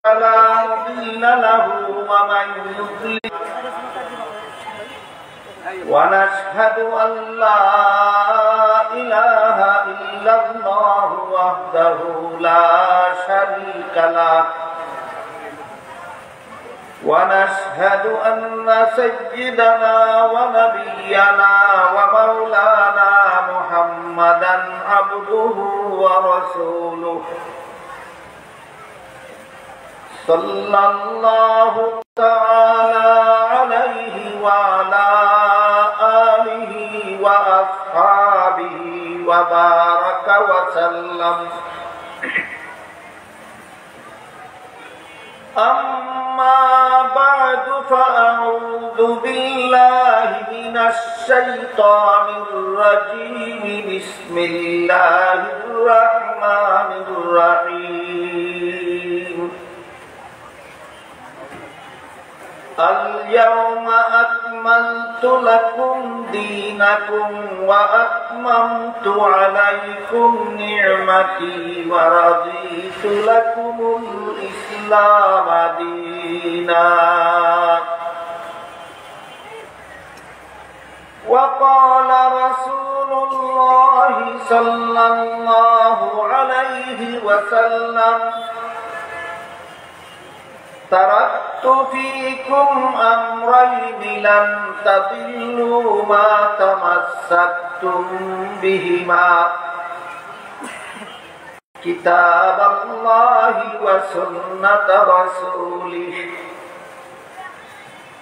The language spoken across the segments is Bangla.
فلا مضل له ومن يضلل ونشهد أن لا إله إلا الله وحده لا شريك له ونشهد أن سيدنا ونبينا ومولانا محمدا عبده ورسوله صلى الله تعالى عليه وعلى آله وأصحابه وبارك وسلم أما بعد فأعوذ بالله من الشيطان الرجيم بسم الله الرحمن الرحيم اليوم أكملت لكم دينكم وأتممت عليكم نعمتي ورضيت لكم الإسلام دينا وقال رسول الله صلى الله عليه وسلم تركت فيكم أمرين لن تضلوا ما تمسكتم بهما كتاب الله وسنة رسوله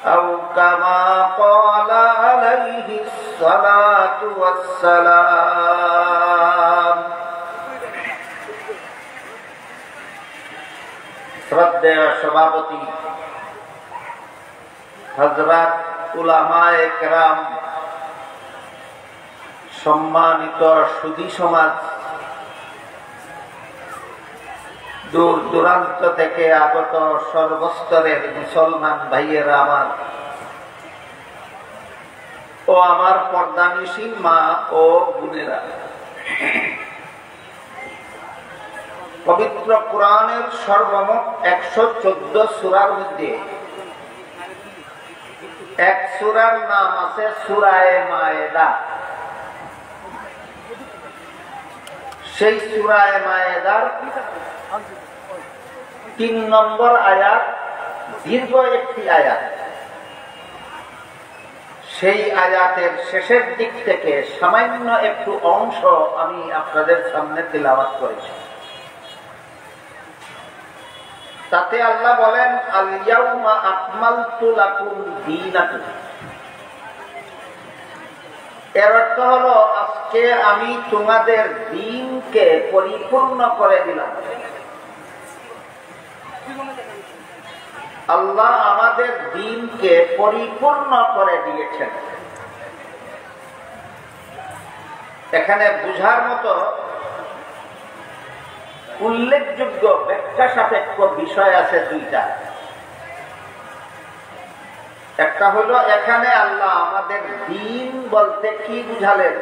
أو كما قال عليه الصلاة والسلام শ্রদ্ধেয় সভাপতি হযরত উলামায়ে কেরাম, সম্মানিত সুধী সমাজ, দূর দূরান্ত থেকে আগত সর্বস্তরের মুসলমান ভাইয়েরা আমার ও আমার পর্দানিশী মা ও বোনেরা, পবিত্র কোরআনের সর্বমোট 114 সূরার মধ্যে এক সূরার নাম আছে সূরায়ে মায়েদা। সেই সূরায়ে মায়েদার 3 নম্বর আয়াত, দীর্ঘ একটি আয়াত। সেই আয়াতের শেষের দিক থেকে সামান্য একটু অংশ আমি আপনাদের সামনে তিলাওয়াত করেছি। তাতে আল্লাহ বলেন, আল ইয়াউমা আকমালতু লাকুম দীনাকুম। এর অর্থ হলো, আজকে আমি তোমাদের দ্বীনকে পরিপূর্ণ করে দিলাম। আল্লাহ আমাদের দ্বীনকে পরিপূর্ণ করে দিয়েছেন। এখানে বুঝার মতো উল্লেখযোগ্য ব্যাখ্যা সাপেক্ষ বিষয় আছে দুইটা। একটা হলো, এখানে আল্লাহ আমাদের দ্বীন বলতে কি বুঝালেন,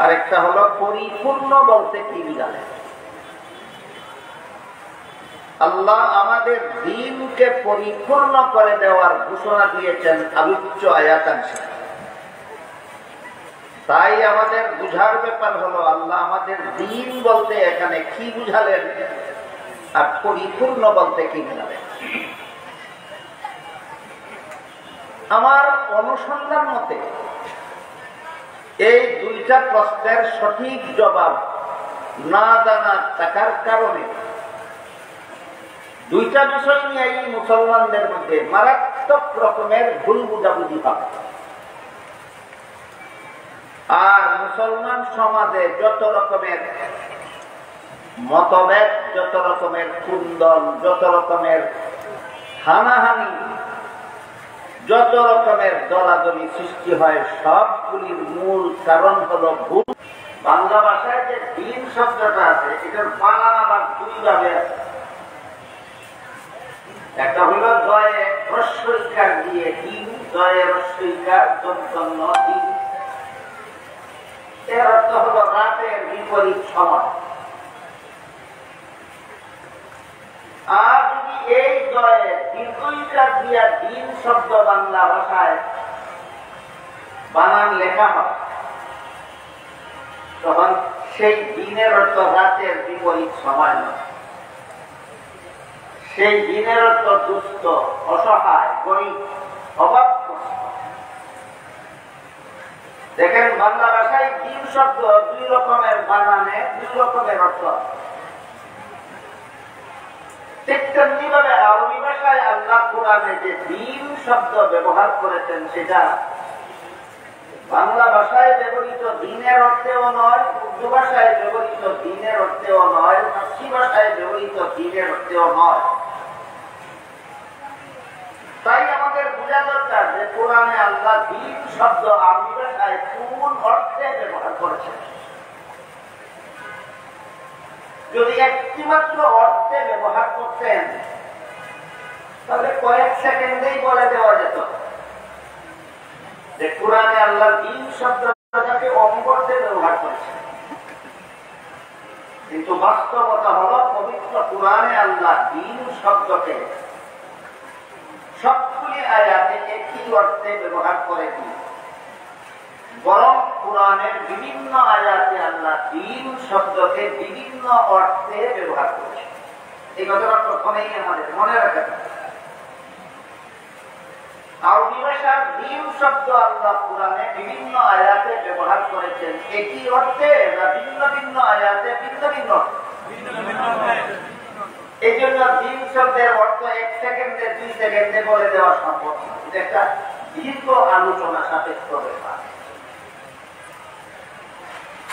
আর একটা হলো পরিপূর্ণ বলতে কি বুঝালেন। আল্লাহ আমাদের দ্বীনকে পরিপূর্ণ করে দেওয়ার ঘোষণা দিয়েছেন আলোচ্য আয়াতাংশে। তাই আমাদের বুঝার ব্যাপার হলো, আল্লাহ আমাদের দ্বীন বলতে এখানে কি বুঝালেন আর পরিপূর্ণ বলতে কি বুঝালেন। আমার অনুসন্ধান মতে এই দুইটা প্রশ্নের সঠিক জবাব না জানা থাকার কারণে দুইটা বিষয় নিয়ে এই মুসলমানদের মধ্যে মারাত্মক রকমের ভুল বুঝাবুঝি হয়। আর মুসলমান সমাজে যত রকমের মতভেদ, যত রকমের কুন্দল, যত রকমের হানাহানি, যত রকমের দলাদলি সৃষ্টি হয়, সবগুলির মূল কারণ হলো ভুল। বাংলা ভাষায় যে দ্বীন শব্দটা আছে, এটার বানান আবার দুইভাবে আছে। একটা হলো জয়ে হ্রস্বইকার দিয়ে দ্বীন, জয়ে হ্রস্বইকার দন্তন্য দ্বীন। এর অর্থ হলো রাতের বিপরীত সময়। দীর্ঘইকার দিয়া দিন শব্দ বাংলা ভাষায় বানান লেখা হয়, তখন সেই দিনের অর্থ রাতের বিপরীত সময় নয়, সেই দিনের অর্থ দুস্থ, অসহায়, গরিব, অভাবগ্রস্ত। দেখেন বাংলা ভাষায় দিন শব্দ দুই রকমের বানানে দুই রকমের অর্থ। তেমনি ভাবে আরবি ভাষায় আল্লাহ কোরআনে যে দিন শব্দ ব্যবহার করেছেন সেটা বাংলা ভাষায় ব্যবহৃত দিনের অর্থেও নয়, উর্দু ভাষায় ব্যবহৃত দিনের অর্থেও নয়, ফার্সি ভাষায় ব্যবহৃত দিনের অর্থেও নয়। তাই আমাদের বোঝা দরকার যে কোরআনে আল্লাহ দিন শব্দ আরবি ভাষায় কোন অর্থে ব্যবহার করেছেন। যদি একটিমাত্র অর্থে ব্যবহার করতেন তাহলে কয়েক সেকেন্ডেই বলে দেওয়া যেত যে কোরআনে আল্লাহ দিন শব্দটাকে অঙ্গ অর্থে ব্যবহার করেছেন। কিন্তু বাস্তবতা হলো পবিত্র কোরআনে আল্লাহ দিন শব্দকে সবগুলি আয়াতে একই অর্থে ব্যবহার করেনি, বরং কোরআনের বিভিন্ন আয়াতে আল্লাহ দিন শব্দকে বিভিন্ন অর্থে ব্যবহার করেছে। এই কথাটা প্রথমেই আমাদের মনে রাখা যায়। আরবি ভাষার দিন শব্দ আল্লাহ কোরআনে বিভিন্ন আয়াতে ব্যবহার করেছেন একই অর্থে না ভিন্ন ভিন্ন আয়াতে ভিন্ন ভিন্ন। এই জন্য দিন শব্দের অর্থ 1 সেকেন্ডে 2 সেকেন্ডে বলে দেওয়া সম্ভব। এটা একটা দীর্ঘ আলোচনা সাপেক্ষ ব্যাপার।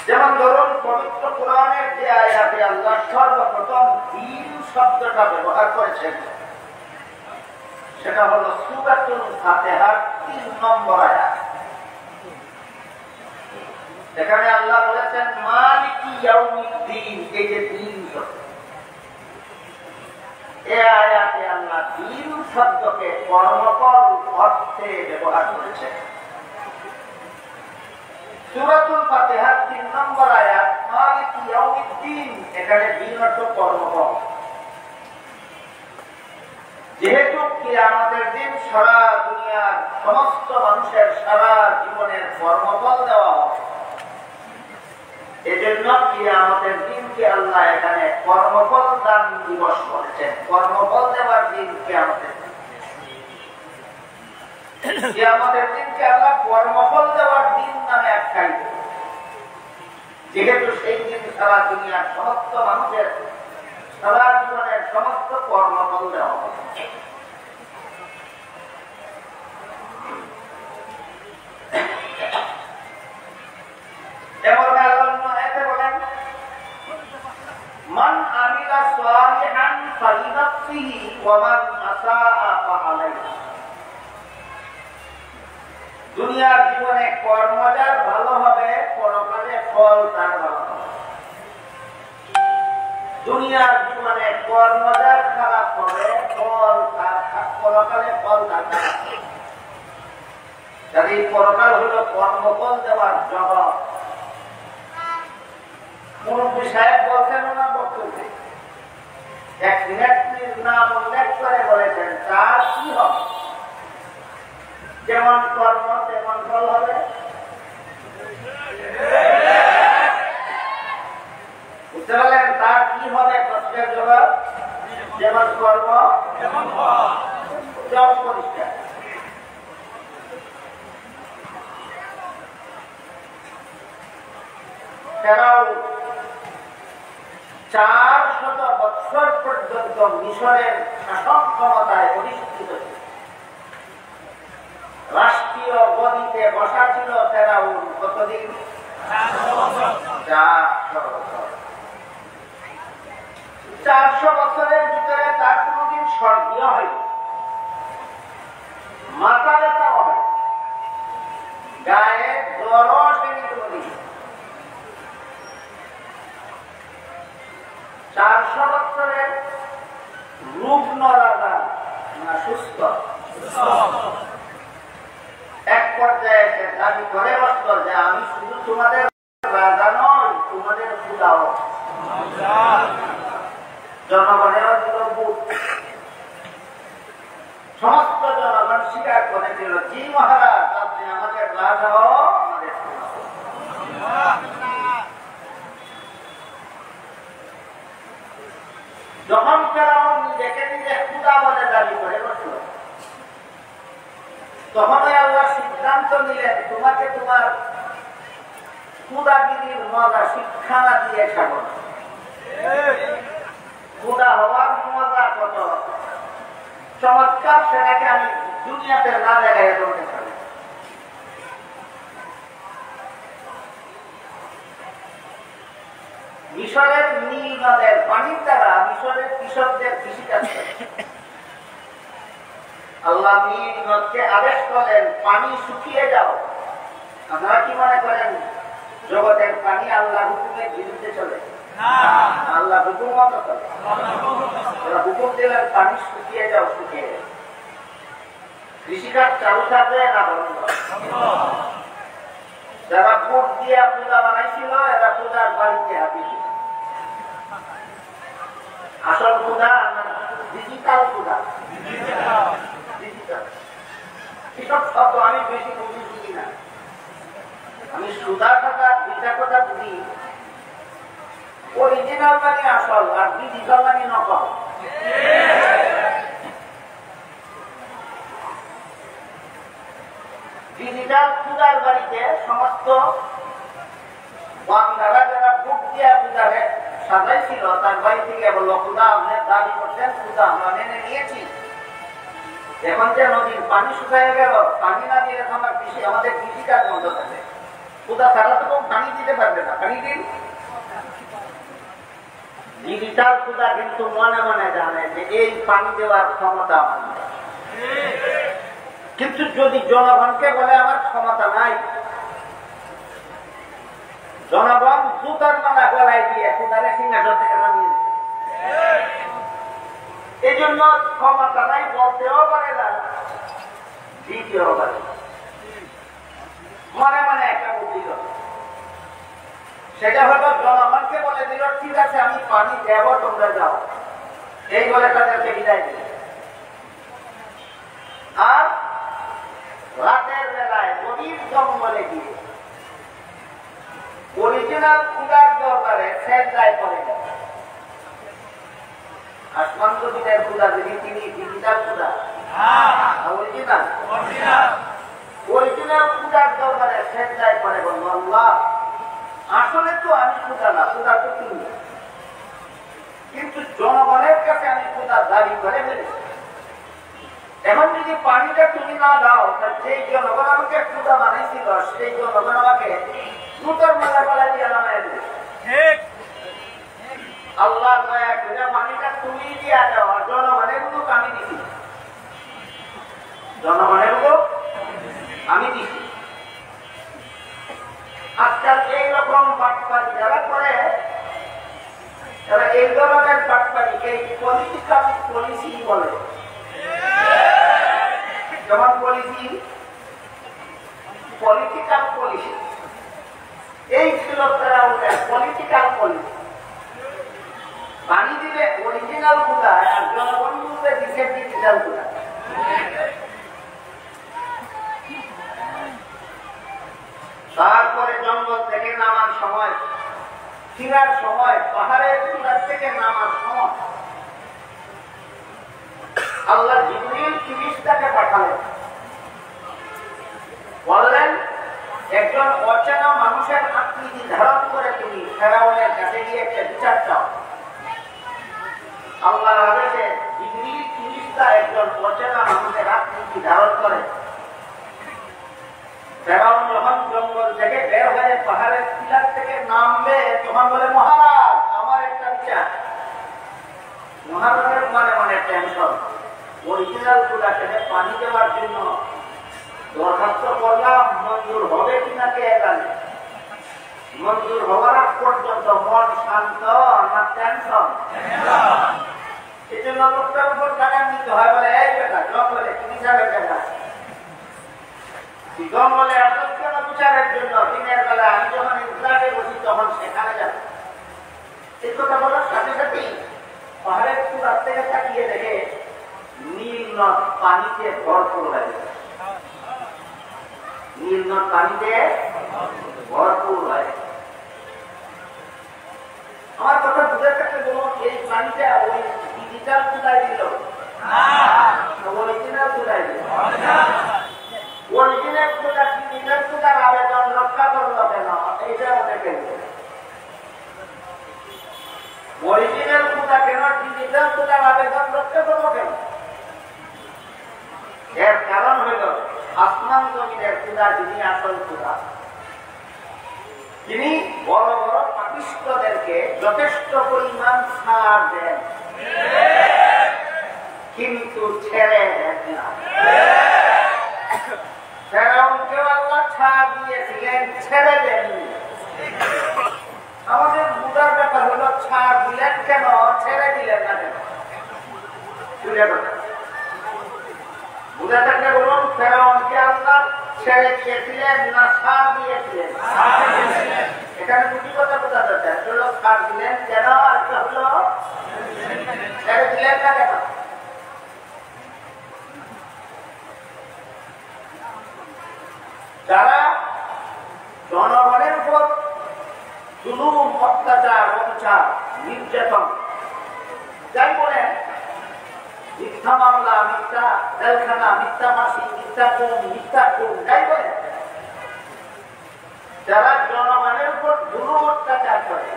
যেমন ধরুন পবিত্র কোরআনের যে আয়াতে আল্লাহ সর্বপ্রথম দিন শব্দটা ব্যবহার করেছেন সেটা হলো সূরাতুল ফাতিহার 3 নম্বর আয়াত। এখানে আল্লাহ বলেছেন মালিকি ইয়াউমিদ্দিন, এই যে দিন শব্দ, এই আয়াতে আল্লাহ দিন শব্দকে কর্মফল অর্থে ব্যবহার করেছেন। সূরাতুল ফাতিহার 3 নম্বর আয়াত মালিকি ইয়াউমিদ্দিন, এখানে দিন অর্থ কর্মফল। যেহেতু কিয়ামতের দিন সারা দুনিয়ার সমস্ত মানুষের সারা জীবনের কর্মফল দেওয়া হবে, এজন্য কিয়ামতের দিনকে আল্লাহ এখানে কর্মফল দান দিবস করেছেন। কর্মফল দেওয়ার দিন কিয়ামতের দিন, কিয়ামতের দিনকে আল্লাহ কর্মফল দেওয়ার দিন নামে আখ্যায়িত, যেহেতু সেই দিন সারা দুনিয়ার সমস্ত মানুষের সারা জীবনের সমস্ত কর্মফল দেওয়া হবে। এমন আয়াতে বলেন মান আমিলা সালিহান ফালিনাফসিহি ওয়া মান আসাআ ফাআলাইহা। দুনিয়ার জীবনে কর্ম যার ভালো হবে পরকালে ফল তার ভালো হবে, দুনিয়ার জীবনে কর্ম যার খারাপ হবে ফল তার পরকালে ফল তার খারাপ হবে। এই পরকাল হলো কর্মফল দেওয়ার জগৎ। মুরব্বী সাহেব বলছেন না বক্তব্যে এক ব্যক্তির নাম উল্লেখ করে বলেছেন তার কি হবে, যেমন কর্ম তেমন ফল হবে। বুঝতে পারলেন তার কি হবে? প্রশ্নের জবাব যেমন কর্ম তেমন ফল। জব পরিষ্কার। ফেরাউন 400 বছর পর্যন্ত মিশরের শাসন ক্ষমতায় অধিষ্ঠিত ছিল। রাষ্ট্রীয় গদিতে বসা ছিল ফেরাউন কতদিন? 400 বছর। 400 বছরের ভিতরে তার কোনদিন স্বর্গীয় হয়নি, মাথা ব্যথা হয়, গায়ে জ্বরও সেদিন কোনদিন। 400 বছরের রুগ্ন রাজা না সুস্থ, এক পর্যায়ে সে দাবি করে বসল যে আমি শুধু তোমাদের রাজা নয়, তোমাদের খুদাও। জনগণেরও দিল বুট। সমস্ত জনগণ স্বীকার করে দিল, জি মহারাজ, আপনি আমাদের রাজাও আমাদের। যখন ফেরাউন নিজেকে নিজে খোদা বলে দাবি করে বসল, তখন আল্লাহ সিদ্ধান্ত নিলেন, তোমাকে তোমার খোদাগিরির মজা শিক্ষা না দিয়ে ছাড়ো। খোদা হওয়ার মজা কত চমৎকার, সেটাকে আমি দুনিয়াতে না দেখাই বলতে পারি। মিশরের নীল নদের পানির দ্বারা মিশরের কৃষকদের কৃষিকাজ করে। আল্লাহ নীল নদকে আদেশ করেন, পানি শুকিয়ে যাও। আপনারা কি মনে করেন জগতের পানি আল্লাহ হুকুমের বিরুদ্ধে চলে? আল্লাহ হুকুম মতো চলে। হুকুম দিলেন পানি শুকিয়ে যাও, শুকিয়ে যাও। কৃষিকাজ চালু থাকবে না বন্ধ? যারা ভোট দিয়ে পূজা বানাইছিল এরা পূজার বাড়িতে হাতি ছিল। আসল পূজা ডিজিটাল পূজা, ডিজিটাল। এসব শব্দ আমি বেশি বুঝি না। আমি সুদা টাকা দুইটা কথা বুঝি, অরিজিনাল মানে আসল আর ডিজিটাল মানে নকল। ডিজিটাল পূজার বাড়িতে সমস্ত বাংলারা যারা ভোট দিয়া পূজারে সাজাইছিল তার বাড়ি থেকে বললো, পূজা আপনি দাবি করছেন, পূজা আমরা মেনে নিয়েছি। এখন যে নদীর পানি শুকায় গেল, পানি না দিলে আমার কৃষি, আমাদের কৃষিকাজ বন্ধ থাকে। পূজা ছাড়া তো পানি দিতে পারবে না, পানি দিন। ডিজিটাল পূজা কিন্তু মনে মনে জানে যে এই পানি দেওয়ার ক্ষমতা আমার, কিন্তু যদি জনগণকে বলে আমার ক্ষমতা নাই, জনগণ জুতার মালা গলায় দিয়ে পূজারে সিংহাসন থেকে নামিয়ে দেয়। এই জন্য ক্ষমতা নাই বলতেও পারে না, দিতেও পারে। মনে মনে একটা বুদ্ধি করে, সেটা হলো জনগণকে বলে দিল, ঠিক আছে আমি পানি দেব, তোমরা যাও। এই বলে তাদেরকে বিদায় দিল। আর রাতের বেলায় গভীর জঙ্গলে গিয়ে অরিজিনাল পূজার দরবারে সেজদায় পড়ে গেল। আসমান জমিনের পূজা যিনি, তিনি ডিজিটাল পূজা, অরিজিনাল অরিজিনাল পূজার দরবারে সেজদায় পড়ে বলল, আল্লাহ আসলে তো আমি পূজা না, পূজা তো তুমি, কিন্তু জনগণের কাছে আমি পূজার দাবি করে ফেলেছি। এখন যদি পানিটা তুমি না দাও, সেই জনগণ আমাকে পূজা বানাইছিল, সেই জনগণ আমাকে জুতোর মালা গলা দিয়ে নামাই দেবে। আল্লাহ দয়া করে পানিটা তুমি দিয়া দাও, জনগণের গুলো আমি দিছি, জনগণের গুলো আমি দিছি। আজকাল এইরকম পাটপাড়ি যারা করে, তারা এই ধরনের পাটপাড়িকে পলিটিক্যাল পলিসি বলে। যেমন পলিসি, পলিটিক্যাল পলিসি, এই ছিল তারা পলিটিক্যাল পলিসি। পানি দিলে অরিজিনাল পূজা, আর জনগণ দিলে দিচ্ছে ডিজিটাল পূজা। তারপরে জঙ্গল থেকে নামার সময়, ফিরার সময়, পাহাড়ের চূড়ার থেকে নামার সময় আল্লাহ জিবরিল ফেরেশতাকে পাঠালেন, বললেন একজন অচেনা মানুষের আকৃতি ধারণ করে তুমি ফেরাউনের কাছে গিয়ে একটা বিচার চাও। আল্লাহর আদেশে জিবরিল ফেরেশতা একজন অচেনা মানুষের আকৃতি ধারণ করে ফেরাউন যখন জঙ্গল থেকে বের হয়ে পাহাড়ের টিলার থেকে নামবে, তখন বলে, মহারাজ আমার একটা বিচার। মহারাজের মনে মনে টেনশন, অরিজিনাল পূজাকে পানি দেওয়ার জন্য দরখাস্ত করলাম, মঞ্জুর হবে কিনা কে জানে। মঞ্জুর হওয়ার আগ পর্যন্ত মন শান্ত না টেনশন। এই জন্য লোকটার উপর টাকা নিতে হয়, বলে এই বেটা জঙ্গলে কি হিসাবে টাকা, জঙ্গলে কেন বিচারের জন্য দিনের বেলা আমি যখন ইন্দ্রাকে বসি তখন সেখানে যাব। এই কথা বলার সাথে সাথেই পাহাড়ের চূড়ার থেকে তাকিয়ে দেখে নীল নদ পানিতে ভরপুর হয়ে যায়, নীল নদ পানিতে ভরপুর হয়। আমার কথা বুঝে থাকলে বলুন, এই পানিটা ওই ডিজিটাল কোথায় দিল? অরিজিনাল কোথায় দিল? অরিজিনাল কোথা ডিজিটাল কোথার আবেদন রক্ষা করলো কেন? এইটা অনেকে অরিজিনাল কোথা কেন ডিজিটাল কোথার আবেদন রক্ষা করবো কেন? এর কারণ হইল আসমান জমিনের খোদা যিনি আসল খোদা, তিনি বড় বড় পাপিষ্ঠদেরকে যথেষ্ট পরিমাণ ছাড় দেন, কিন্তু ছেড়ে দেন না। ফেরাউনকেও আল্লাহ ছাড় দিয়েছিলেন, ছেড়ে দেননি। আমাদের বুঝার ব্যাপার হলো ছাড় দিলেন কেন, ছেড়ে দিলেন না কেন? বুঝে থাকলে বলুন, ফেরাউনকে আল্লাহ ছেড়ে দিয়েছিলেন না ছাড় দিয়েছিলেন? এখানে দুটি কথা বোঝা যাচ্ছে, একটা হলো ছাড় দিলেন কেন, আর একটা হলো ছেড়ে দিলেন না কেন। যারা জনগণের উপর জুলুম, অত্যাচার, অত্যাচার, নির্যাতন, যাই বলেন, মিথ্যা মামলা, মিথ্যা জেলখানা, মিথ্যা ফাঁসি, মিথ্যা খুন, যাই বলেন, যারা জনগণের উপর জুলুম অত্যাচার করে,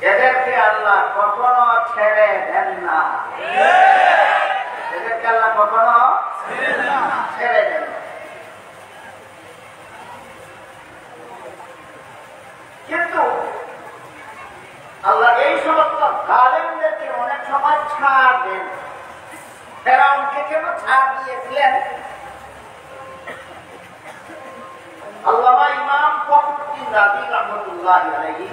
এদেরকে আল্লাহ কখনো ছেড়ে দেন না। এদেরকে আল্লাহ কখনো ছেড়ে দেন না। কিন্তু আল্লাহ এই সমস্ত জালেমদেরকে অনেক সময় ছাড় দেন। ফেরাউনকে কেন ছাড় দিয়েছিলেন? আল্লামা ইমাম ফখরুদ্দিন রাজি রাহমাতুল্লাহি আলাইহি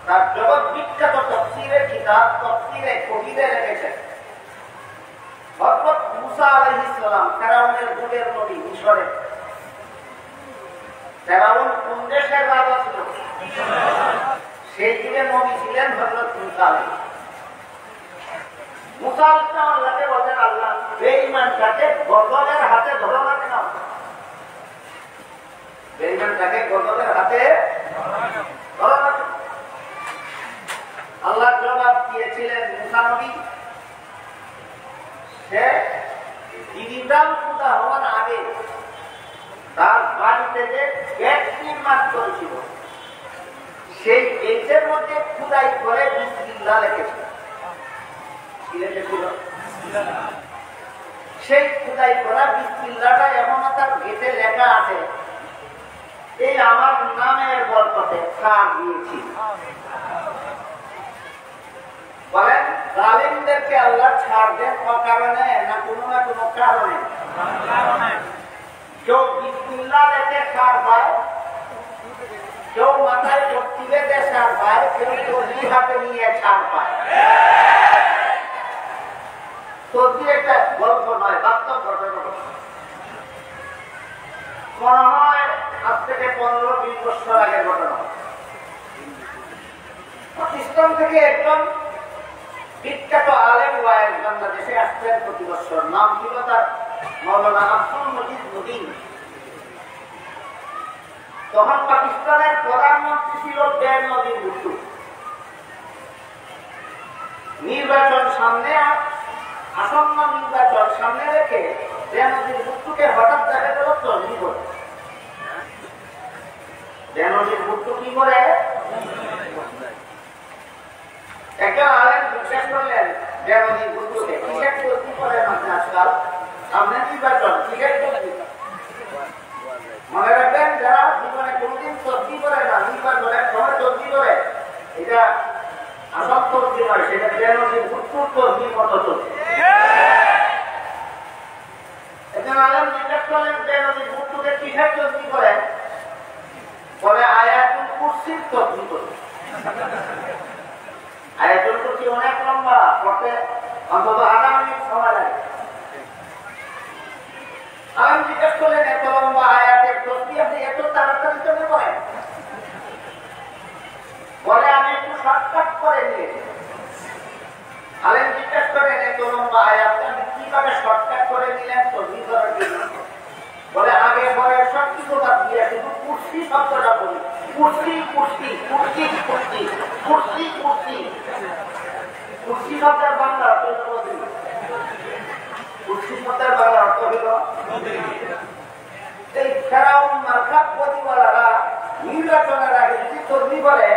তার জগৎ বিখ্যাত তাফসীরের কিতাব তাফসীরে কবিরে লিখেছেন, হযরত মুসা আলাইহিস সালাম ফেরাউনের যুগের নবী, মিশরে। ফেরাউন কোন দেশের রাজা ছিল? সেই যুগে নবী ছিলেন হযরত মুসা আলাইহিস। মুসা আলাইহিস সালাম আল্লাহকে বলেন, আল্লাহ বেঈমানটাকে গজলের হাতে ধরো না কেন? বেঈমানটাকে গজলের হাতে ধরো না। আল্লাহ জবাব দিয়েছিলেন, মুসা নবী, সে ডিজিটাল খোদা হওয়ার আগে তার বাড়িতে যে গেট নির্মাণ করেছিল, সেই গেটের মধ্যে খোদাই করে বিসমিল্লাহ লিখেছিল। কি লিখেছিল? সেই খোদাই করা বিসমিল্লাহটা এমন তার গেটে লেখা আছে, এই আমার নামের বরকতে ছাড় দিয়েছি। বলেন, জালিমদেরকে আল্লাহ ছাড় দেন অকারণে না কোনো কারণে? কেউ বিসমিল্লাহ লেখে ছাড় পায়, কেউ মাথায় শক্তি বেঁধে ছাড় পায়, কেউ তসবিহ হাতে নিয়ে ছাড় পায়। তসবিহ একটা গল্প নয়, বাস্তব ঘটনা। মনে হয় আজ থেকে 15-20 বছর আগের ঘটনা। পাকিস্তান থেকে একজন বিখ্যাত আলেম ওয়াইজ বাংলাদেশে আসছেন প্রতি বছর। নাম ছিল তার মাওলানা আব্দুল মজিদ মুদিন। তখন পাকিস্তানের প্রধানমন্ত্রী ছিল বেনজির ভুট্টো। নির্বাচন সামনে, আসন্ন নির্বাচন সামনে রেখে বেনজির ভুট্টোকে হঠাৎ দেখা গেল তসবিহ করে। বেনজির ভুট্টো কি করে? একজন আলেম জিজ্ঞেস করলেন বেনজির ভুট্টোকে, কিসের তসবিহ করেন আপনি আজকাল? সামনে নির্বাচন, কিসের তসবিহ? মনে রাখবেন, যারা জীবনে কোনদিন তসবিহ করে না, নির্বাচনের সময় তসবিহ করে, এটা আসল তসবিহ নয়, সেটা বেনজির ভুট্টোর তসবিহ মতো তসবিহ। একজন আলেম জিজ্ঞেস করলেন বেনজির ভুট্টোকে কিসের তসবিহ করেন? বলে আয়াতুল কুরসির তসবিহ করে। আয়াতুল কুরসি অনেক লম্বা, পড়তে অন্তত আধা মিনিট সময় লাগে। আলেম জিজ্ঞেস করলেন, এত লম্বা আয়াতের তসবিহ আপনি এত তাড়াতাড়ি চলে পড়েন? বলে আমি একটু শর্টকাট করে নিয়েছি। আলেম জিজ্ঞেস করেন, এত লম্বা আয়াত আমি নিলেন তো ভিতরে বলে আগে পরে সব কিছু বাদ দিয়ে কিন্তু কুর্সি শব্দটা বলি কুর্সি কুর্সি কুর্সি কুর্সি কুর্সি কুর্সি কুর্সি শব্দের বাংলা অর্থ কুর্সি শব্দের বাংলা অর্থ হইল এই ফেরাউন মার্কাত প্রতিবালারা নির্বাচনের আগে যদি তর্বি করে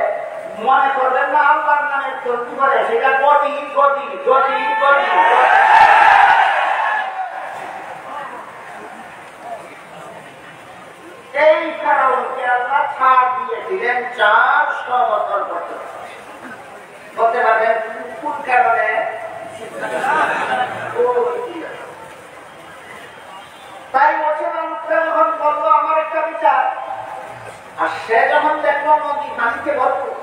মনে করবেন না আল্লাহর নামের তর্বি করে সেটা গদি গদি গদি গদি এই ফেরাউনকে আল্লাহ ছাড় দিয়েছিলেন 400 বছর পর্যন্ত বলতে পারবেন কোন কারণে তাই মুসলমান যখন বললো আমার একটা বিচার আর সে যখন দেখলো নদী পানিতে ভরপুর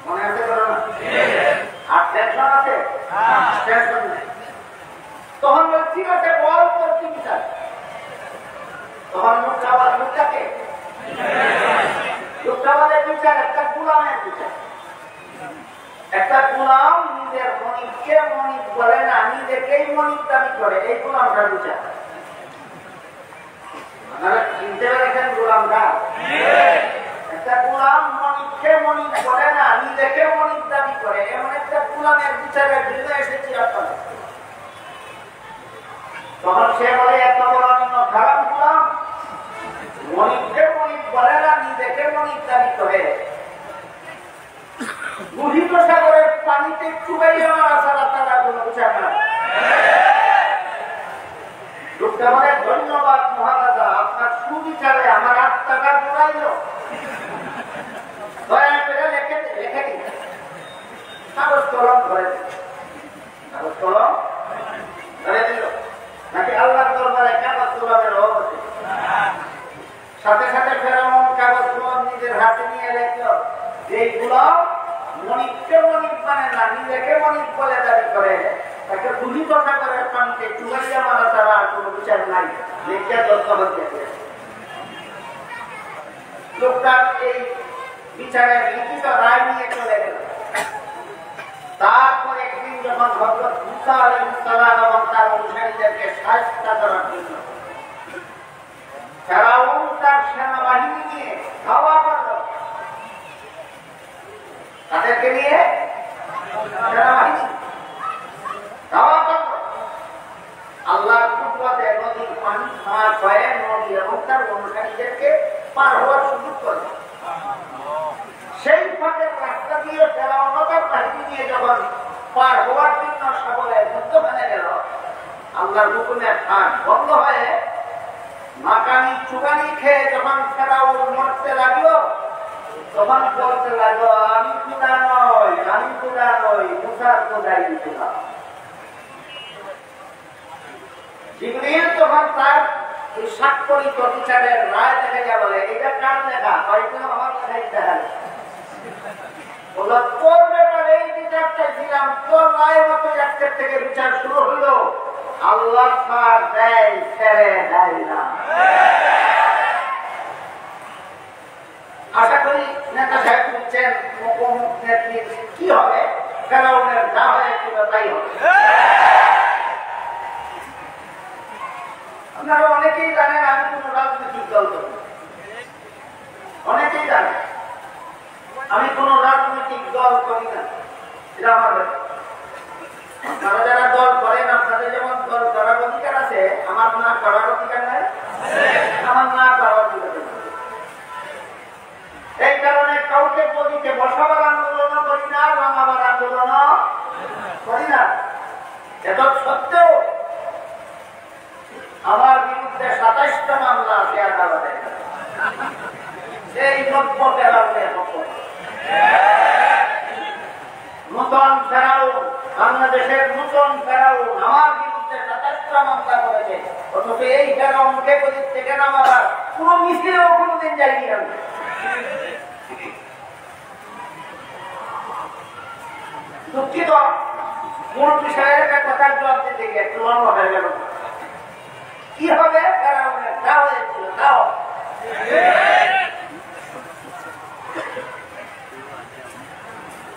মনে আছে করো না আর টেনশন আছে টেনশন নেই তখন ঠিক আছে বল তোর কি বিচার তখন লোকটাকে লোকটাবাদের বিচার একটা গুলামের বিচার একটা গুলাম নিজের মনিককে মনিক বলে না নিজেকেই মনিক দাবি করে এই গুলামটার বিচার আপনারা চিনতে পেরেছেন গুলামটা একটা গুলাম মনিককে মনিক বলে না নিজেকে মনিক দাবি করে এমন একটা গুলামের বিচারের জন্য এসেছি আপনারা তখন সে বলে এত বড় নিম্ন খারাপ গুলাম মনিককে মনিক বলে না নিজেকে মনিক দাবি করে লোহিত সাগরের পানিতে চুবাইয়া মারা ছাড়া তারা কোনো বিচার না লোকটা বলে ধন্যবাদ মহারাজা আপনার সুবিচারে আমার আত্মাটা জোড়াইল দয়া করে লেখে দিন কাগজ কলম ধরে দিল কাগজ কলম ধরে দিল নাকি আল্লাহ দরবারে কাগজ কলমের অভাব আছে সাথে সাথে ফেরাউন কাগজ কলম নিজের হাতে নিয়ে লেখল যেগুলো মনিককে মনিক মানে না নিজেকে মনিক বলে দাবি করে তাকে দুহিত সাগরের পানিতে চুবাইয়া মারা ছাড়া আর কোনো বিচার নাই লেখা দস্তখত দেখে লোকটার এই বিচারের লিখিত রায় নিয়ে চলে গেল তারপর একদিন যখন হযরত মুসা আলাইহিস সালাম এবং তার অনুসারীদেরকে শায়েস্তা করার জন্য ফেরাউন তার সেনাবাহিনী নিয়ে ধাওয়া করল তাদেরকে নিয়ে সেনাবাহিনী ধাওয়া করল আল্লাহর কুদরতে নদীর পানি খাওয়ার ভয়ে নদী এবং তার অনুসারীদেরকে পার হওয়ার সুযোগ করল সেই ফাঁকের রাস্তা দিয়ে ফেরাউন তার বাহিনী নিয়ে যখন পার হওয়ার জন্য সাগরের মধ্যখানে গেল আল্লাহর হুকুমের ফাঁক বন্ধ হয়ে মাকানি চুগানি খেয়ে যখন ফেরাউন মরতে লাগলো তখন বলতে লাগলো আমি খোদা নই মুসার খোদাই খোদা জিবরিল তখন তার এই স্বাক্ষরিত বিচারের রায় দেখে যা বলে এটা কার লেখা হয়তো আমার লেখাই দেখা বলল তোর ব্যাপারে এই বিচার চাইছিলাম তোর রায় মতো আজকের থেকে বিচার শুরু হইলো আল্লাহ ছাড় দেয় ছেড়ে দেয় না আশা করি নেতা সাহেব বুঝছেন নেত্রীর কি হবে ফেরাউনের যা হয় কিংবা তাই হবে আপনারা অনেকেই জানেন আমি কোন রাজনৈতিক দল করি অনেকেই জানেন আমি কোন রাজনৈতিক দল করি না এটা আমার আপনারা যারা দল করেন আপনাদের যেমন দল করার অধিকার আছে আমার না করার অধিকার নাই আমার না করার অধিকার এই কারণে কাউকে বলিতে বসাবার আন্দোলন করি না নামাবার আন্দোলন করি না এত সত্ত্বেও আমার বিরুদ্ধে ২৭টা মামলা আছে আদালতে এই ৯০ কারণে নূতন ফেরাউন বাংলাদেশের নূতন ফেরাউন আমার বিরুদ্ধে ২৭টা মামলা করেছে অথচ এই ফেরাউনকে গদির থেকে নামাবার কোন মিছিলেও কোনদিন যাইনি আমি দুঃখিত মূল বিষয়ের একটা কথার জবাব দিতে গিয়ে একটু লম্বা হয়ে গেল কি হবে ফেরাউনের যা হয়েছিল তাও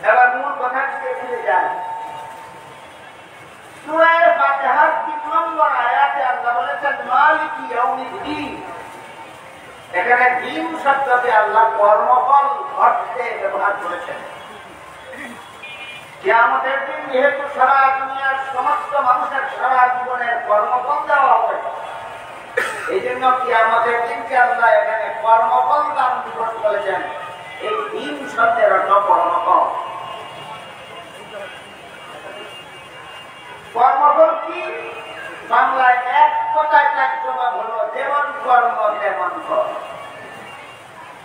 এবার মূল কথা ফিরে যায় সূরা ফাতিহার ৩ নম্বর আয়াতে বলছেন মালিকি ইয়াউমিদ্দিন। এখানে দিন শব্দকে আল্লাহ কর্মফল অর্থে ব্যবহার করেছেন। কিয়ামতের দিন যেহেতু সারা দুনিয়ার সমস্ত মানুষের সারা জীবনের কর্মফল দেওয়া হবে, এই জন্য কিয়ামতের দিনকে আল্লাহ এখানে কর্মফল দান দিবস বলেছেন। এই দিন শব্দের অর্থ কর্মফল। কর্মফল কি? বাংলায় এক কথায় কার্যক্রম হলো যেমন কর্ম তেমন ফল।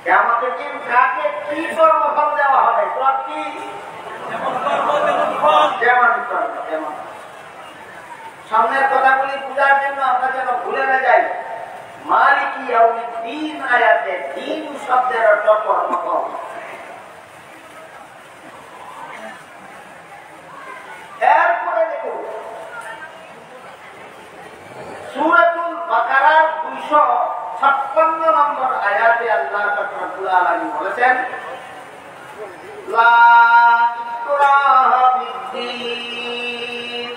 কিয়ামতের দিন কাকে কি কর্মফল দেওয়া হবে? কি যেমন কর্ম তেমন। সামনের কথাগুলি বোঝার জন্য আমরা যেন ভুলে না যাই, মালিকি ইয়াউমিদ্দিন আয়াতে দিন শব্দের অর্থ কর্মফল। এরপরে দেখুন সূরাতুল বাকারার 256 নম্বর আয়াতে আল্লাহ রাব্বুল আলামিন বলেছেন, লা ইকরাহা ফিদ্দীন।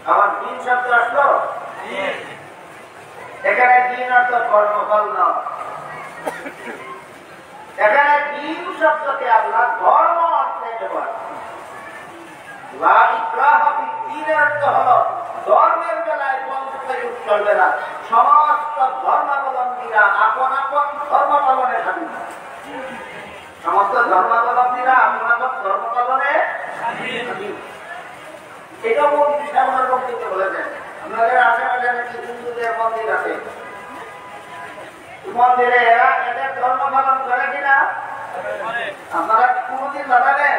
আমার দিন শব্দ আসলো, এখানে দিন অর্থ কর্মফল নয়, এখানে দিন শব্দকে আল্লাহ ধর্ম অর্থে ব্যবহার। লা ইকরাহা ফিদ্দীনের অর্থ হলো ধর্মের বেলায় বলতে চলবে না, সমস্ত ধর্মাবলম্বীরা আপন আপন ধর্ম পালনে স্বাধীন। সমস্ত ধর্মাবলম্বীরা আপন আপন ধর্ম পালনে স্বাধীন। এটাও মন্দির সামনের বক্তব্য বলেছেন। আপনাদের আশেপাশে নাকি হিন্দুদের মন্দির আছে, মন্দিরে এরা এদের ধর্ম পালন করে কিনা আপনারা কোনদিন জানাবেন?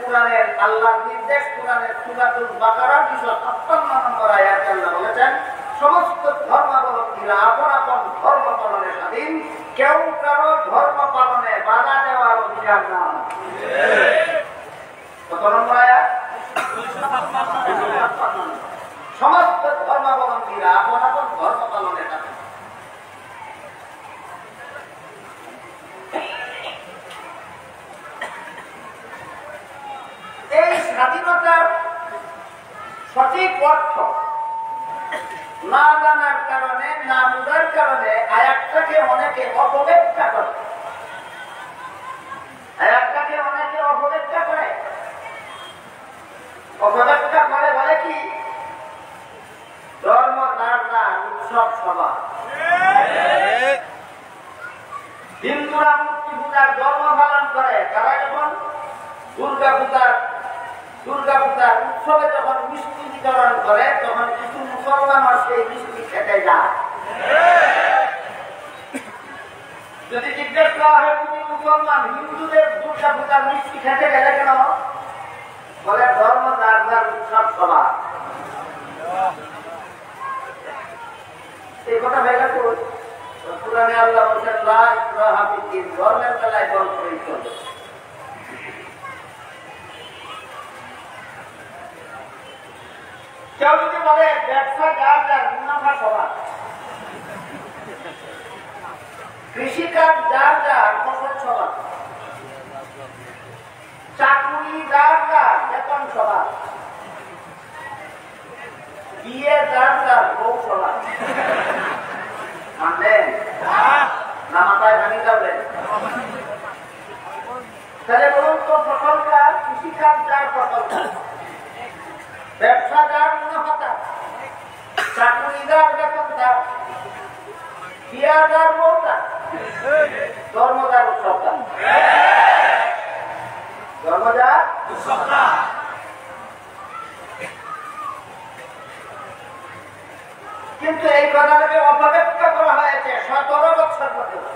কোরআনের আল্লাহর নির্দেশ, কোরআনের সূরাতুল বাকারা 256 নম্বর আয়াতে আল্লাহ বলেছেন, সমস্ত ধর্মাবলম্বীরা আপন আপন ধর্ম পালনে স্বাধীন, কেউ কারো ধর্ম পালনে বাধা দেওয়ার অধিকার নাই। কত নম্বর আয়াত? সমস্ত ধর্মাবলম্বীরা আপন আপন ধর্ম পালনে স্বাধীন। এই স্বাধীনতার সঠিক অর্থ না জানার কারণে, না বুঝার কারণে আয়াতটাকে অনেকে অপব্যাখ্যা করে। আয়াতটাকে অনেকে অপব্যাখ্যা করে। অপব্যাখ্যা করে বলে কি, ধর্ম যার যার, উৎসব সভা। হিন্দুরা মূর্তি পূজার ধর্ম পালন করে, তারা যখন দুর্গা পূজার উৎসবে যখন মিষ্টি বিতরণ করে, তখন কিছু মুসলমান সেই মিষ্টি খেতে যায়। যদি জিজ্ঞেস করা হয় তুমি মুসলমান, হিন্দুদের দুর্গা পূজার মিষ্টি খেতে গেলে কেন? বলে ধর্ম যার যার, উৎসব সভা। এই কথা ভেবে করুন। পুরাণে আল্লাহ বলছেন, লা ইকরাহা ফিদ্দীন, ধর্মের বেলায় বল প্রয়োগ করবে। কেউ যদি বলে ব্যবসা যার যার, মুনাফা সবার, কৃষিকাজ যার যার, ফসল সবার, চাকুরি যার যার, বেতন সবার, বিয়ে যার যার, বউ সবার। মানলেন না? মাথায় ভাঙি যাবেন। তাহলে বলুন তো, ফসলটা কৃষিকাজ যার, ফসলটা ব্যবসা যার, মুনাফা তার, চাকুরি যার, বেতন তার, বিয়া যার, বউ তার, ধর্ম যার, উৎসব তার। ধর্ম যার, উৎসব তার। কিন্তু এই কথাটাকে অপব্যাখ্যা করা হয়েছে 17 বছর পর্যন্ত।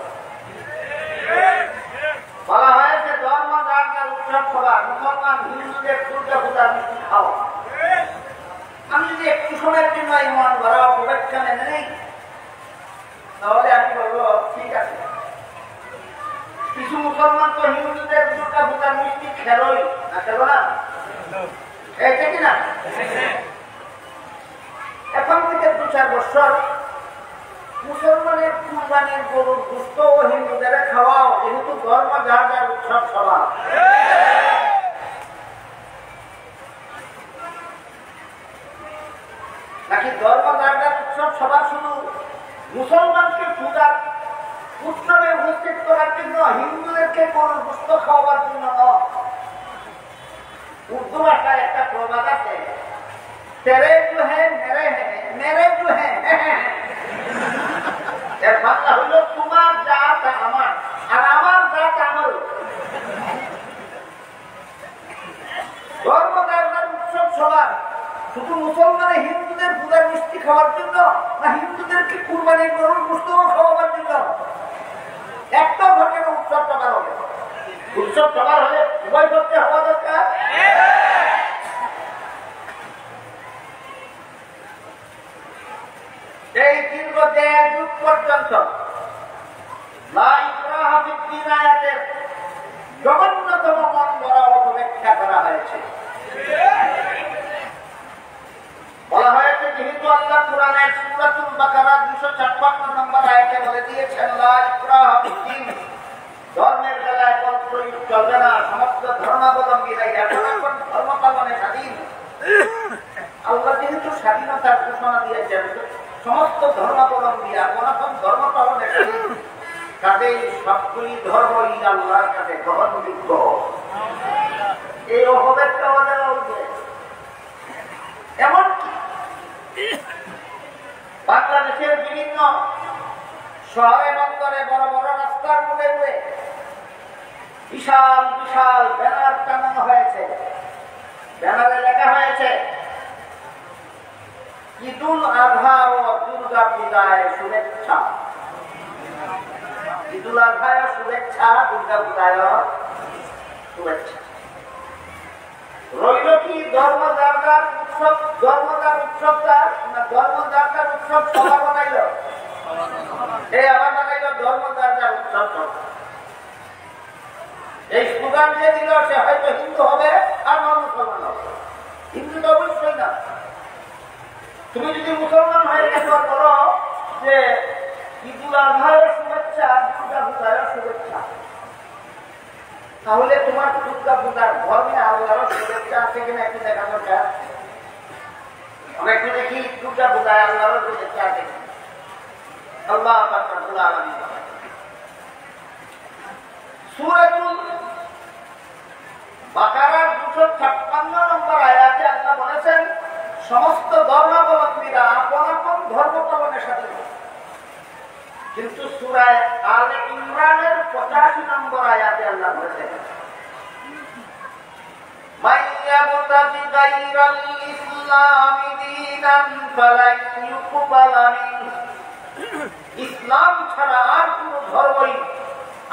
বলা হয়েছে ধর্ম যার যার, উৎসব সভা, মুসলমান হিন্দুদের দুর্গা পূজা মিষ্টি খাওয়া। আমি যদি একটু সময়ের জন্য এই মন ভরা অপব্যাখ্যা মেনে নেই, তাহলে আমি বলবো ঠিক আছে, কিছু মুসলমান তো হিন্দুদের দুর্গা পূজার মিষ্টি খেলোই না, খেলো না, খেয়েছে কিনা? এখন থেকে 2-4 বছর মুসলমানের কুরবানির গরুর গোশত ও হিন্দুদের খাওয়াও, যেহেতু ধর্ম যার যার, উৎসব সভা। নাকি ধর্মযাত্রার উৎসব সবার শুধু মুসলমানকে পূজার উৎসবে উপস্থিত করার জন্য, হিন্দুদেরকে কোন গুস্ত খাওয়াবার জন্য নয়। উর্দু ভাষায় একটা প্রবাদ আছে, তেরে জু হ্যাঁ মেরে হ্যাঁ, মেরে জু হ্যাঁ। এর বাংলা হইল তোমার জাত আমার, আর আমার জাত আমারও। ধর্মযাত্রার উৎসব সবার শুধু মুসলমানে হিন্দুদের পূজার মিষ্টি খাওয়ার জন্য, না হিন্দুদেরকে কুরবানির গরুর গোশত খাওয়াবার জন্য? একটা ধরনের উৎসব সবার হবে। উৎসব সবার হলে উভয় পক্ষে হওয়া দরকার। এই দীর্ঘ 1.5 যুগ পর্যন্ত আয়াতের জঘন্যতম মন গড়া অপব্যাখ্যা করা হয়েছে। বলা হয়েছে যেহেতু আল্লাহ কুরআনের সূরাতুল বাকারা 256 নম্বর আয়াতে বলে দিয়েছেন, লা ইকরাহা ফিদ্দীন, ধর্মের বেলায় বল প্রয়োগ চলবে না, সমস্ত ধর্মাবলম্বীরা এখন ধর্ম পালনে স্বাধীন। আল্লাহ যেহেতু স্বাধীনতার ঘোষণা দিয়েছেন, সমস্ত ধর্মাবলম্বী এখন ধর্ম পালনে স্বাধীন, কাজেই সবগুলি ধর্মই আল্লাহর কাছে গ্রহণযোগ্য। এই অপব্যাখ্যা আমাদের উঠবে। এমনকি বাংলাদেশের বিভিন্ন শহরে বন্দরে বড় বড় রাস্তার মোড়ে মোড়ে বিশাল বিশাল ব্যানার টানানো হয়েছে। ব্যানারে লেখা হয়েছে, ঈদুল আজহা ও দুর্গা পূজায় শুভেচ্ছা। ঈদুল আজহায় শুভেচ্ছা, দুর্গা পূজায় শুভেচ্ছা। রইল কি ধর্মযাত্রার উৎসব? ধর্মযাত্রার উৎসবটা না ধর্মযাত্রার উৎসব সভা বানাইল, এই আবার বানাইল ধর্মযাত্রার উৎসব। এই স্লোগান দিয়ে দিল, সে হয়তো হিন্দু হবে আর নন মুসলমান হবে। হিন্দু তো অবশ্যই না। তুমি যদি মুসলমান হয়ে গেছো বলো যে ঈদুল আজহার শুভেচ্ছা, দুর্গা পূজার শুভেচ্ছা, তাহলে তোমার দুর্গা পূজার ধর্মে আল্লাহর শুভেচ্ছা আছে কিনা একটু দেখা দরকার। আমরা একটু দেখি দুর্গা পূজায় আল্লাহর শুভেচ্ছা আছে কিনা। আল্লাহ রাব্বুল আলামিন সূরাতুল বাকারার 256 নম্বর আয়াতে আল্লাহ বলেছেন, সমস্ত ধর্মাবলম্বীরা আপন আপন ধর্ম পালনে স্বাধীন। কিন্তু সূরা আলে ইমরানের 85 নম্বর আয়াতে আল্লাহ বলেছেন, মাইয়াবতাগি গায়রাল ইসলামি দীনান ফালান ইউকবালা মিনহু, ইসলাম ছাড়া আর কোন ধর্মই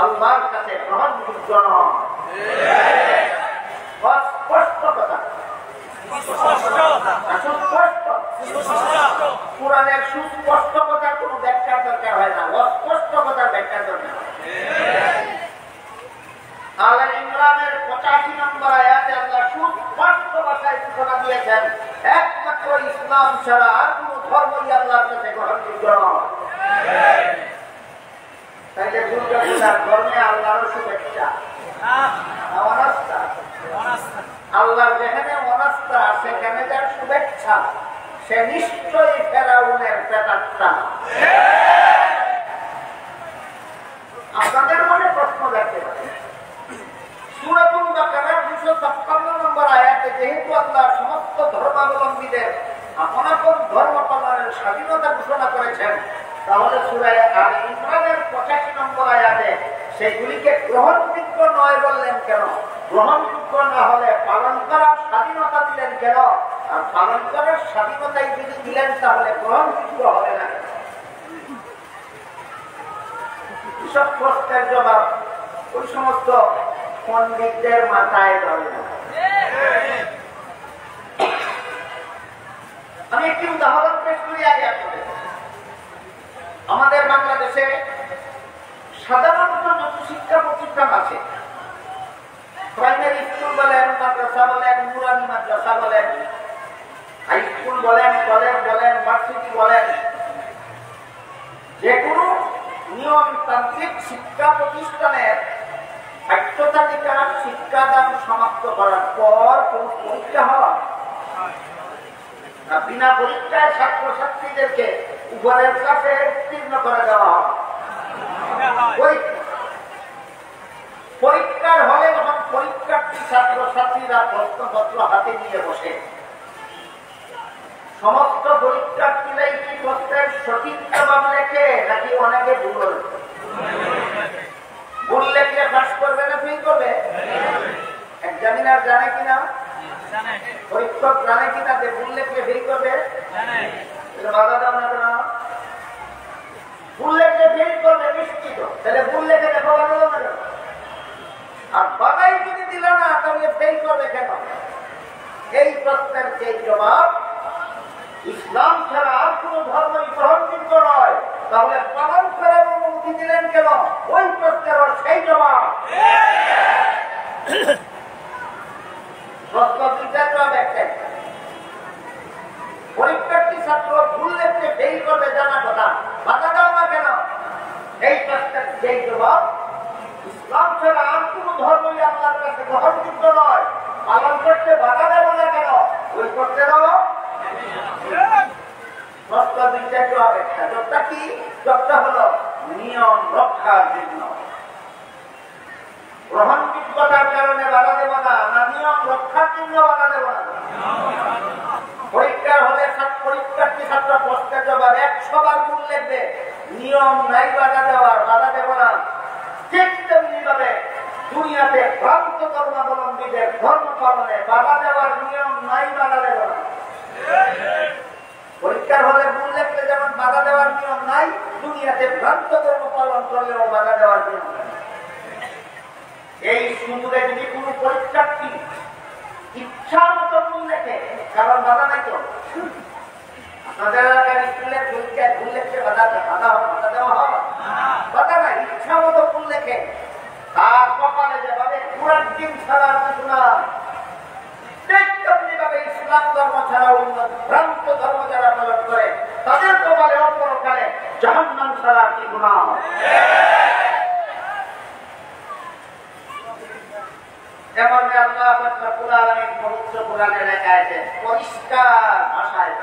আল্লাহর কাছে গ্রহণযোগ্য নয়। স্পষ্ট কথা, কোরআনের সুস্পষ্ট কথার কোন ব্যাখ্যার দরকার হয় না, অস্পষ্ট কথার ব্যাখ্যার দরকার। আলে ইমরানের 85 নম্বর আয়াতে আল্লাহ সুস্পষ্ট ভাষায় ঘোষণা দিয়েছেন, একমাত্র ইসলাম ছাড়া আর কোন ধর্মই আল্লাহর কাছে গ্রহণযোগ্য নয়। তাইলে দুর্গা পূজার ধর্মে আল্লাহর শুভেচ্ছা, অনাস্থা। আল্লাহর যেখানে অনাস্থা সেখানে যার শুভেচ্ছা, সে নিশ্চয়ই ফেরাউনের পেটাত্তা। আপনাদের মনে প্রশ্ন দেখতে পারে, সূরাতুল বাকারার 256 নম্বর আয়াতে যেহেতু আল্লাহ সমস্ত ধর্মাবলম্বীদের আপন আপন ধর্ম পালনের স্বাধীনতা ঘোষণা করেছেন, তাহলে সূরা আলে ইমরানের 85 নম্বর আয়াতে সেগুলিকে গ্রহণযোগ্য নয় বললেন কেন? গ্রহণযোগ্য না হলে পালন করার স্বাধীনতা দিলেন কেন? আর পালন করার স্বাধীনতাই যদি দিলেন তাহলে গ্রহণযোগ্য হবে না। এসব প্রশ্নের জবাব ওই সমস্ত পণ্ডিতদের মাথায় ধরে না। আমি একটি উদাহরণ পেশ করি আগে আপনাদের। আমাদের বাংলাদেশে সাধারণত যত শিক্ষা প্রতিষ্ঠান আছে, প্রাইমারি স্কুল বলেন, মাদ্রাসা বলেন, নুরানি মাদ্রাসা বলেন, হাই স্কুল বলেন, কলেজ বলেন, ভার্সিটি বলেন, যে কোনো নিয়মতান্ত্রিক শিক্ষা প্রতিষ্ঠানের পাঠ্যতালিকার শিক্ষাদান সমাপ্ত করার পর কোন পরীক্ষা হয়? বিনা পরীক্ষায় ছাত্রছাত্রীদেরকে উপরের কাছে উত্তীর্ণ করে দেওয়া হয়। পরীক্ষার হলে যখন পরীক্ষার্থী ছাত্রছাত্রীরা প্রশ্নপত্র হাতে নিয়ে বসে, সমস্ত পরীক্ষার্থীরাই কি প্রশ্নের সঠিক জবাব লেখে নাকি অনেকে ভুল লেখলে পাস করবে না ফেল করবে? এক্সামিনার জানে কিনা, পরীক্ষক জানে কিনা যে ভুল লেখলে ফেল করবে? বাধা দাও না কেন? ভুল লেখলে ফেল করবে নিশ্চিত। তাহলে ভুল লেখে দেখো বাধা দাও না কেন? আর বাধাই যদি দিল না তাহলে ফেল করবে কেন? এই প্রশ্নের যে জবাব ইসলাম ছাড়া আর কোন ধর্মই গ্রহণযোগ্য নয়, তাহলে পালন করার অনুমতি দিলেন কেন? ওই প্রশ্নের সেই জবাব। প্রশ্ন দুইটার জবাব একটাই। পরীক্ষার্থী ছাত্র ভুল লেখতে ফেল করবে জানা কথা, বাধা দাও না কেন? এই প্রশ্নের সেই জবাব ইসলাম ছাড়া আর কোন ধর্মই আপনার কাছে গ্রহণযোগ্য নয়, পালন করতে বাধা দেব না কেন? ওই করতে দাও। প্রশ্ন দুইটার জবাব একটা। জবটা কি? জবটা হলো নিয়ম রক্ষার জন্য। গ্রহণযোগ্যতার কারণে বাধা দেব না, না নিয়ম রক্ষার জন্য বাধা দেব না। পরীক্ষার হলে পরীক্ষার্থী ছাত্র প্রশ্নের জবাব 100 বার ভুল লিখবে, নিয়ম নাই বাধা দেওয়ার, বাধা দেব না। ঠিক তেমনি ভাবে দুনিয়াতে ভ্রান্ত ধর্মাবলম্বীদের ধর্ম পালনে বাধা দেওয়ার নিয়ম নাই, বাধা দেব না। পরীক্ষার হলে ভুল লিখলে যেমন বাধা দেওয়ার নিয়ম নাই, দুনিয়াতে ভ্রান্ত ধর্ম পালন করলেও বাধা দেওয়ার নিয়ম নাই। এই সুযোগে যদি কোন পরীক্ষার্থী ইচ্ছা মতো ভুল লেখে, কারণ বাধা নাই তো, আপনাদের এলাকার স্কুলের পরীক্ষায় ভুল লেখতে বাধা দেওয়া হয়? বাধা নাই। ইচ্ছা মতো ভুল লেখে, তার কপালে যেভাবে পুরান দিন ছাড়ার কিছু না, ইসলাম ধর্ম ছাড়া অন্য ভ্রান্ত ধর্ম যারা পালন করে তাদের কপালে অপরকালে জাহান্নাম ছাড়া কি গুনাহ? যেমন আল্লাহ রাব্বুল আলামিন পবিত্র কোরআনে লেখা আছে পরিষ্কার ভাষায়,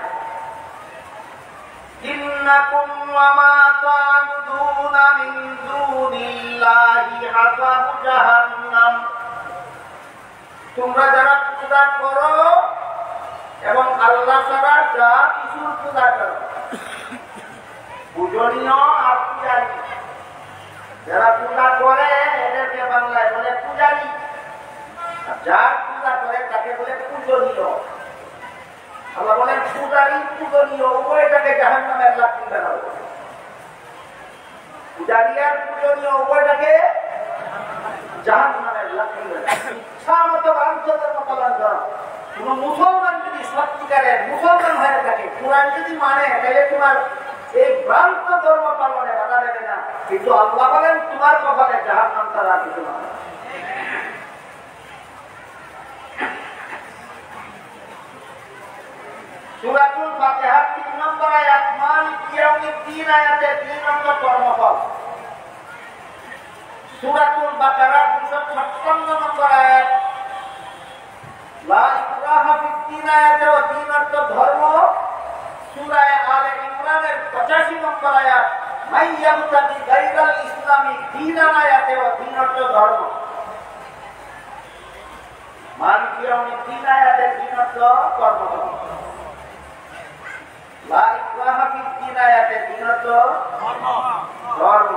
ইন্নাকুম ওয়া মা তা'বুদুনা মিন দুনিল্লাহি হাসাবু জাহান্নাম, তোমরা যারা পূজা করো এবং আল্লাহ ছাড়া যা কিছুর পূজা করো, পূজনীয় আর পূজারী, যারা পূজা করে এদেরকে বাংলায় বলে পূজারী, যার পূজা করে তাকে বলে পূজনীয়। আল্লাহ বলেন পূজারী পূজনীয় উভয়টাকে জাহান্নামের লাঠি বানাবো। পূজারী আর পূজনীয় উভয়টাকে জাহান্নামের লাঠি বানাবো। ইচ্ছা মতো বাঞ্ছাদের পালন করো। কোন মুসলমান যদি সত্যিকারের মুসলমান হয়ে থাকে, কোরআন যদি মানে, তাহলে তোমার এই ভ্রান্ত ধর্ম পালনে বাধা দেবে না। কিন্তু আল্লাহ বলেন তোমার কপালে জাহান্নাম ছাড়া কিছু না। সূরাতুল ফাতিহার 3 নম্বর আয়াত, মালিক ইয়াউমিদ্দিন আয়াতে 3 নম্বর কর্মফল। সূরাতুল বাকারার 256 নম্বর আয়াত, লা ইকরাহা ফিদ্দিন আয়াতে 3 অর্থ ধর্ম। সূরা আলে ইমরানের 85 নম্বর আয়াত, মাইয়ামতাদি গায়রাল ইসলামি দীনান আয়াতে 3 অর্থ ধর্ম। মালিক ইয়াউমিদ্দিন আয়াতে 3 অর্থ কর্মফল। লা ইকরাহা ফিদ্দিন আয়াতে 3 অর্থ ধর্ম।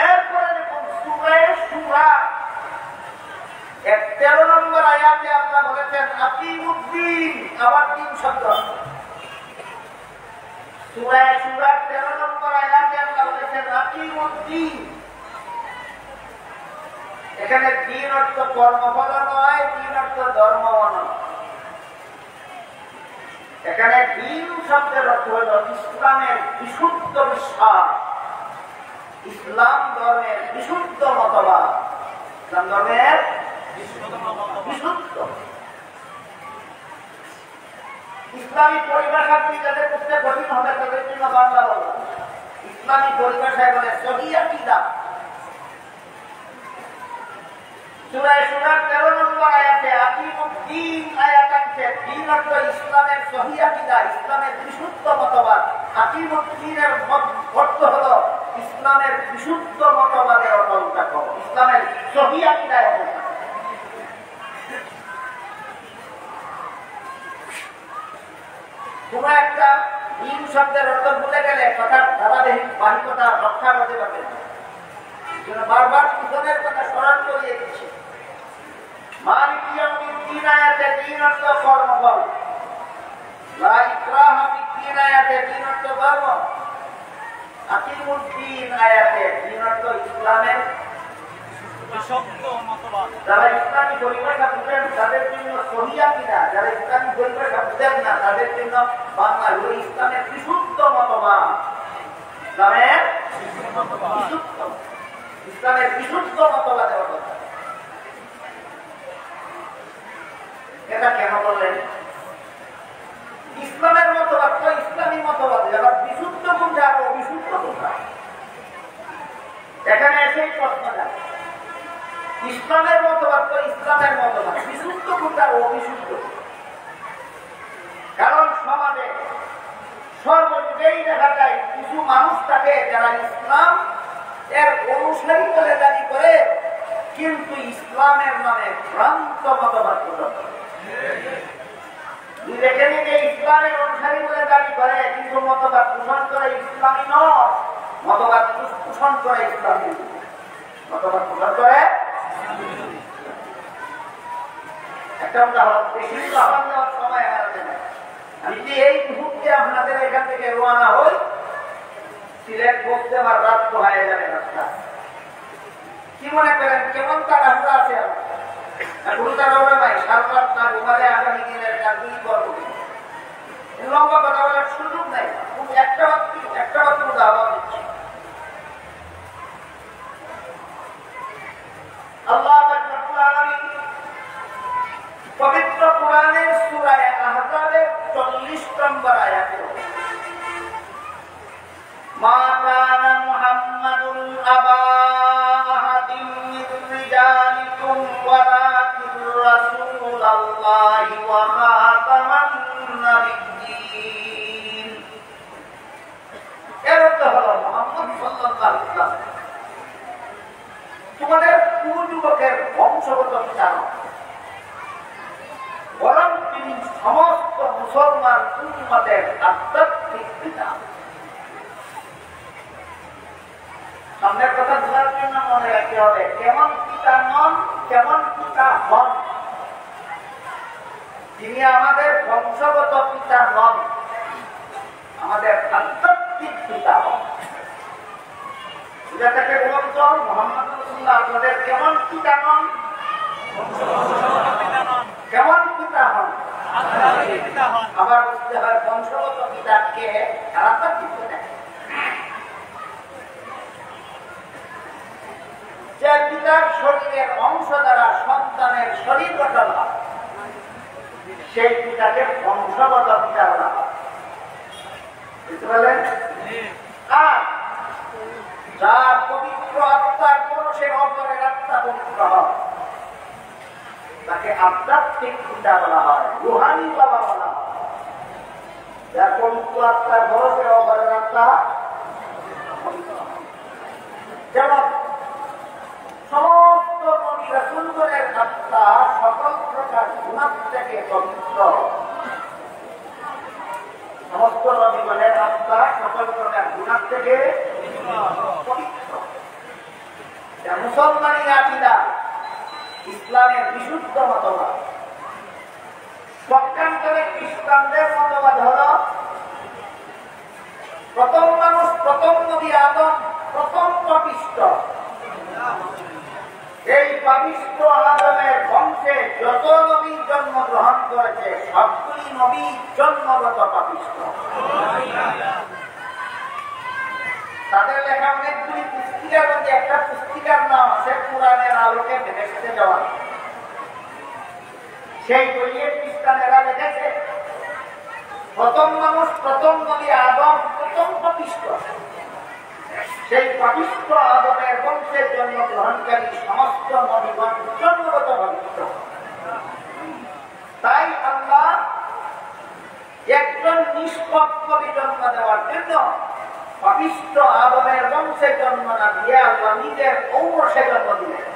এরপরে দেখুন সূরা শুরা 13 নম্বর আয়াতে আল্লাহ বলেছেন আকিমুদ্দিন, আবার 3 শব্দ। সূরা শুরা 13 নম্বর আয়াতে আল্লাহ বলেছেন আকিমুদ্দিন। এখানে 3 অর্থ কর্মফল নয়, 3 অর্থ ধর্ম নয়। এখানে 3 শব্দের অর্থ হল ইসলামের বিশুদ্ধ বিশ্বাস, ইসলাম ধর্মের বিশুদ্ধ মতবাদ, ইসলাম ধর্মের বিশুদ্ধ। ইসলামী পরিভাষা যাদের করতে কঠিন হবে তাদের জন্য বাংলা বলা। ইসলামী পরিভাষায় বলে সহিহ আকীদা। সূরা শুরা 13 নম্বর আয়াতে আকিমুদ্দিন আয়াত আছে, দিন অর্থ ইসলামের সহিহ আকীদা, ইসলামের বিশুদ্ধ মতবাদ। আকিমুদ্দিনের অর্থ হলো ইসলামের বিশুদ্ধ মতবাদে অটল থাকো, ইসলামের সহিহ আকীদায় অটল থাকো। কোন একটা দিন শব্দের অর্থ ভুলে গেলে কথার ধারাবাহিকতা রক্ষা করতে পারবে না। বারবার পিছনের কথা স্মরণ করিয়ে দিচ্ছে। মালিক ইয়াউমিদ্দিন আয়াতে দিন অর্থ কর্মফল, লা ইকরাহা ফিদ্দিন আয়াতে দিন অর্থ ধর্ম, আকিমুদ্দিন আয়াতে দিন অর্থ ইসলামের বিশুদ্ধ মতবাদ। যারা ইসলামী পরিভাষা বুঝেন তাদের জন্য সহিহ আকীদা, যারা ইসলামী পরিভাষা বুঝেন না তাদের জন্য বাংলা হলো ইসলামের বিশুদ্ধ মতবাদ। ইসলামের বিশুদ্ধ, ইসলামের বিশুদ্ধ মতবাদের কথা। এটা কেন বললেন? ইসলামের মতবাদ তো ইসলামী মতবাদ, আবার বিশুদ্ধ কোনটা আর অবিশুদ্ধ কোনটা, এখানে এসেই প্রশ্ন যায়। ইসলামের মতবাদ তো ইসলামের মতবাদ, বিশুদ্ধ কোনটা অবিশুদ্ধ? কারণ সমাজে সর্বযুগেই দেখা যায় কিছু মানুষ থাকে যারা ইসলাম এর অনুসারী বলে দাবি করে, কিন্তু ইসলামের নামে ভ্রান্ত মতবাদ প্রচার করে। দেখে নিয়ে ইসলামের অনুসারী বলে দাবি করে, কিন্তু মতবাদ পোষণ করে ইসলামী নয়, মতবাদ পোষণ করে ইসলামী, মতবাদ পোষণ করে। একটা উদাহরণ, বেশি উদাহরণ দেওয়ার সময় হারাতে না। আমি যে এই মুহূর্তে আপনাদের এখান থেকে রওনা হই, সিলেট বসতে আমার রাত তো হয়ে যাবে রাস্তা। কি মনে করেন কেমন তাড়াহুড়া আছে? কোনো তাড়াহুড়া নাই, সারা রাত না ঘুমালে আগামী দিনের কাজগুলি করবো। লম্বা কথা বলার সুযোগ নাই। একটা মাত্র উদাহরণ দিচ্ছি। আল্লাহ পবিত্র কোরআনের সূরা আহজাবের 40 নম্বর আয়াতে মা কানা মুহাম্মাদুন আবা আহাদিন মিন রিজালিকুম ওয়ালাকিন রাসূলুল্লাহি ওয়া খাতামান নাবিয়্যিন। এর অর্থ হলো মুহাম্মদ সাল্লাল্লাহু আলাইহি ওয়াসাল্লাম তোমাদের পূর্বযুগের বংশগত পিতা নন, বরং তিনি সমস্ত মুসলমান উম্মতের আধ্যাত্মিক পিতা। সামনের কথা বোঝার জন্য মনে রাখতে হবে, কেমন পিতা নন, কেমন পিতা হন। তিনি আমাদের বংশগত পিতা নন, আমাদের আধ্যাত্মিক পিতা হন। যেটাকে বলতো মুহাম্মদ রাসূলুল্লাহ আপনাদের কেমন পিতা নন, কেমন পিতা হন, আবার বুঝতে হয় বংশগত পিতাকে আধ্যাত্মিক পিতা। যে পিতার শরীরের অংশ দ্বারা সন্তানের শরীর গঠন হয়, সেই পিতাকে বংশগত পিতা বলা হয়। বুঝতে পারলেন? আর যার পবিত্র আত্মার পরশে অপরের আত্মা পবিত্র হয়, তাকে আধ্যাত্মিক পিতা বলা হয়, রুহানি বাবা বলা হয়। যার পবিত্র আত্মার পরশে অপরের আত্মা যেমন সমস্ত নবী রাসূলগণের আত্মা সকল প্রকার গুনাহ থেকে পবিত্র, সমস্ত নবীগণের আত্মা সকল প্রকার গুনাহ থেকে পবিত্র। মুসলমানি আকীদা ইসলামের বিশুদ্ধ মতবাদ। পক্ষান্তরে খ্রিস্টানদের মতবাদ হল প্রথম মানুষ, প্রথম নবী আদম প্রথম পাপিষ্ঠ। এই পাপিষ্ঠ আদমের বংশে যত নবী জন্মগ্রহণ করেছে সবগুলি নবী জন্মগত পাপিষ্ঠ। তাদের লেখা অনেকগুলি পুস্তিকার মধ্যে একটা পুস্তিকার নাম আছে কোরআনের আলোকে ভেসে যাওয়া। সেই বইয়ে খ্রিস্টানেরা লিখেছে প্রথম মানুষ, প্রথম নবী আদম প্রথম পাপিষ্ঠ। সেই পাপিষ্ঠ আদমের বংশে জন্মগ্রহণকারী সমস্ত নবীগণ জন্মগত পাপিষ্ঠ। তাই আল্লাহ দেওয়ার জন্য পাপিষ্ঠ আদমের বংশে জন্ম না দিয়ে আল্লাহ নিজের ঔরসে জন্ম দিলেন।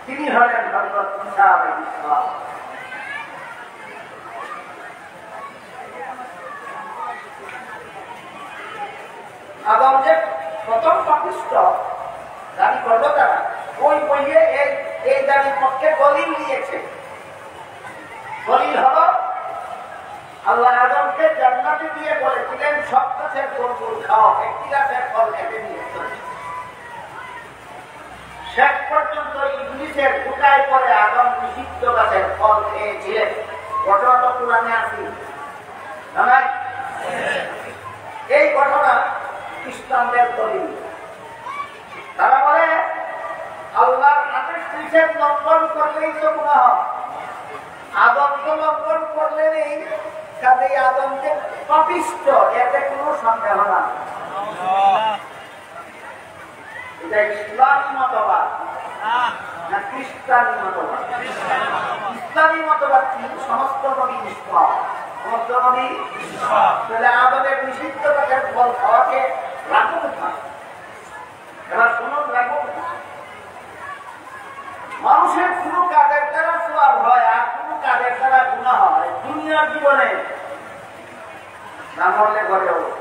তিনি হলেন হযরত ঈসা আলাইহিস সালাম। আদম যে প্রথম পাপিষ্ঠ দাবি করলো তারা, ওই বইয়ে এই দাবির পক্ষে দলিল দিয়েছে। দলিল হলো আল্লাহ আদমকে জান্নাতে দিয়ে বলেছিলেন সব গাছের ফল খাও, একটি গাছের ফল কেটে নিয়ে চলে। শেষ পর্যন্ত ইবলিসের ঢুকায় পরে আদম নিষিদ্ধ গাছের ফল খেয়েছিলেন। ঘটনা তো পুরাণে আছে। এই ঘটনা খ্রিস্টানদের দলিল। তারা বলে আল্লাহর আদেশ নিষেধ লঙ্ঘন করলেই তো গুনাহ হয়। আদম তো লঙ্ঘন করলেন, এই কাজেই আদমকে পাপিষ্ঠ, এতে কোনো সন্দেহ না। এটা ইসলামী মতবাদ না খ্রিস্টানি মতবাদ? ইসলামী মতবাদ কি? সমস্ত নবী নিষ্পাপ, সমস্ত নবী নিষ্পাপ। তাহলে আদমের নিষিদ্ধ গাছের ফল খাওয়াকে রাখো কোথায়? এবার শুনুন, রাখো কোথায়? মানুষের কোন কাজের দ্বারা সওয়াব হয় আর কোন কাজের দ্বারা গুনাহ হয় দুনিয়ার জীবনে না মরলে ঘরে হোক,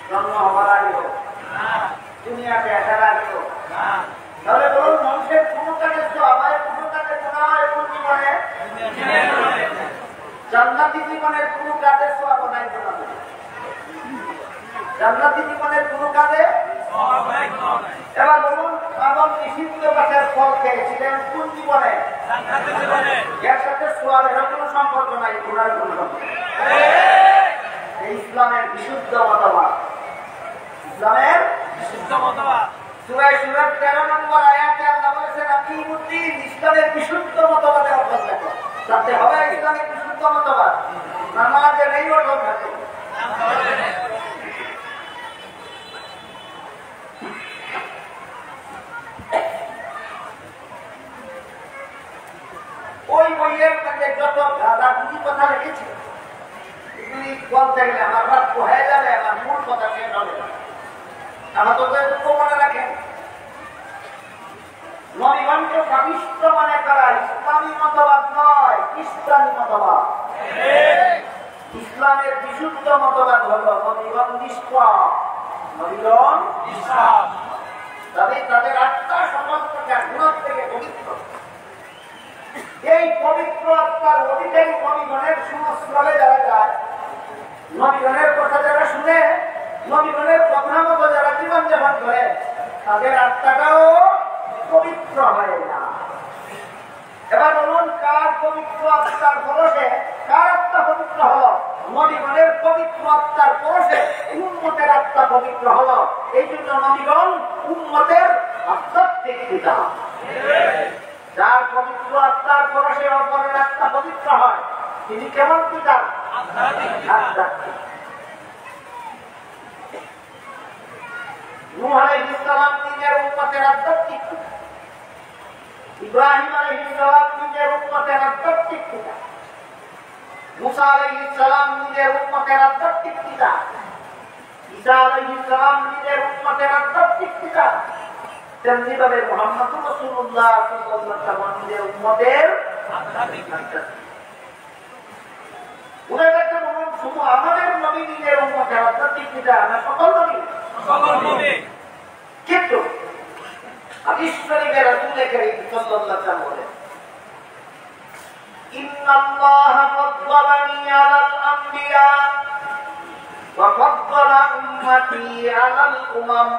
জন্ম হবার আগে হোক, দুনিয়াতে আসার আগে হোক। তাহলে বলুন, মানুষের কোন কাজের সওয়াব হয়, কোন কাজের গুনাহ হয় কোন জীবনে? জান্নাতি জীবনের কোন কাজের সওয়াব নাই, গুনাহ নাই। জান্নাতি জীবনের কোন কাজে সওয়াব নাই, গুনাহ নাই। এবার বলুন, আদম নিষিদ্ধ গাছের ফল খেয়েছিলেন কোন জীবনে? জান্নাতি জীবনে। এর সাথে সওয়াবের কোনো সম্পর্ক নাই, গুনাহের কোনো সম্পর্ক নাই। এই ইসলামের বিশুদ্ধ মতবাদ, ইসলামের বিশুদ্ধ মতবাদ। সূরা সূরা 13 নম্বর আয়াতে আল্লাহ বলেছেন আকিমুদ্দিন, ইসলামের বিশুদ্ধ মতবাদে অভ্যাস রাখো। তাতে হবে ইসলামের বিশুদ্ধ মতবাদ। নামাজে নেই অটল থাকো। ওই বইয়ের মধ্যে যত গালাগুলি কথা লিখেছে এগুলি বলতে গেলে আমার রাত হয়ে যাবে, আমার মূল কথা শেষ হবে। আমার তো মনে রাখেন, নবীগণকে পাপিষ্ঠ মনে করা ইসলামী মতবাদ নয়, খ্রিস্টানি মতবাদ। ইসলামের বিশুদ্ধ মতবাদ হলো নবীগণ নিষ্পাপ, নবীগণ নিষ্পাপ। তাদের আত্মা সকল প্রকার গুনাহ থেকে পবিত্র। এই পবিত্র আত্মার অধিকারী নবীগণের সংস্পর্শে যারা যায়, নবীগণের কথা যারা শুনে, নবীগণের কথা মতো যারা জীবনযাপন করে, তাদের আত্মাটাও পবিত্র হয় না। এবার বলুন, কার পবিত্র আত্মার পরশে কার আত্মা পবিত্র হলো? নবীগণের পবিত্র আত্মার পরশে উম্মতের আত্মা পবিত্র হলো। এই জন্য নবীগণ উম্মতের আধ্যাত্মিক পিতা। যার পবিত্র আত্মার পরশে অপরের আত্মা পবিত্র হয়, তিনি কেমন পিতা? আধ্যাত্মিক। নূহ আলাইহিস সালাম নিজের উম্মতের আধ্যাত্মিক পিতা। ইব্রাহিম আলাইহিস সালাম নিজের উম্মতের আধ্যাত্মিক পিতা। মুসা আলাইহিস সালাম নিজের উম্মতের আধ্যাত্মিক পিতা। ঈসা আলাইহিস সালাম নিজের উম্মতের আধ্যাত্মিক পিতা। তেমনিভাবে মুহাম্মদ রাসূলুল্লাহ সাল্লাল্লাহু আলাইহি ওয়াসাল্লাম নিজের উম্মতের আধ্যাত্মিক পিতা। উনাদেরকে বলুন, শুধু আমাদের নবী নিজের উম্মতের আধ্যাত্মিক পিতা না সকল নবী? সকল নবী। কিন্তু হাদিস শরীফে রাসূল কারীম সাল্লাল্লাহু আলাইহি ওয়াসাল্লাম বলেন, ইন্নাল্লাহা ফাদ্দালানি আলাল আমবিয়া ওয়া ফাদ্দালা উম্মতি আলাল উমাম।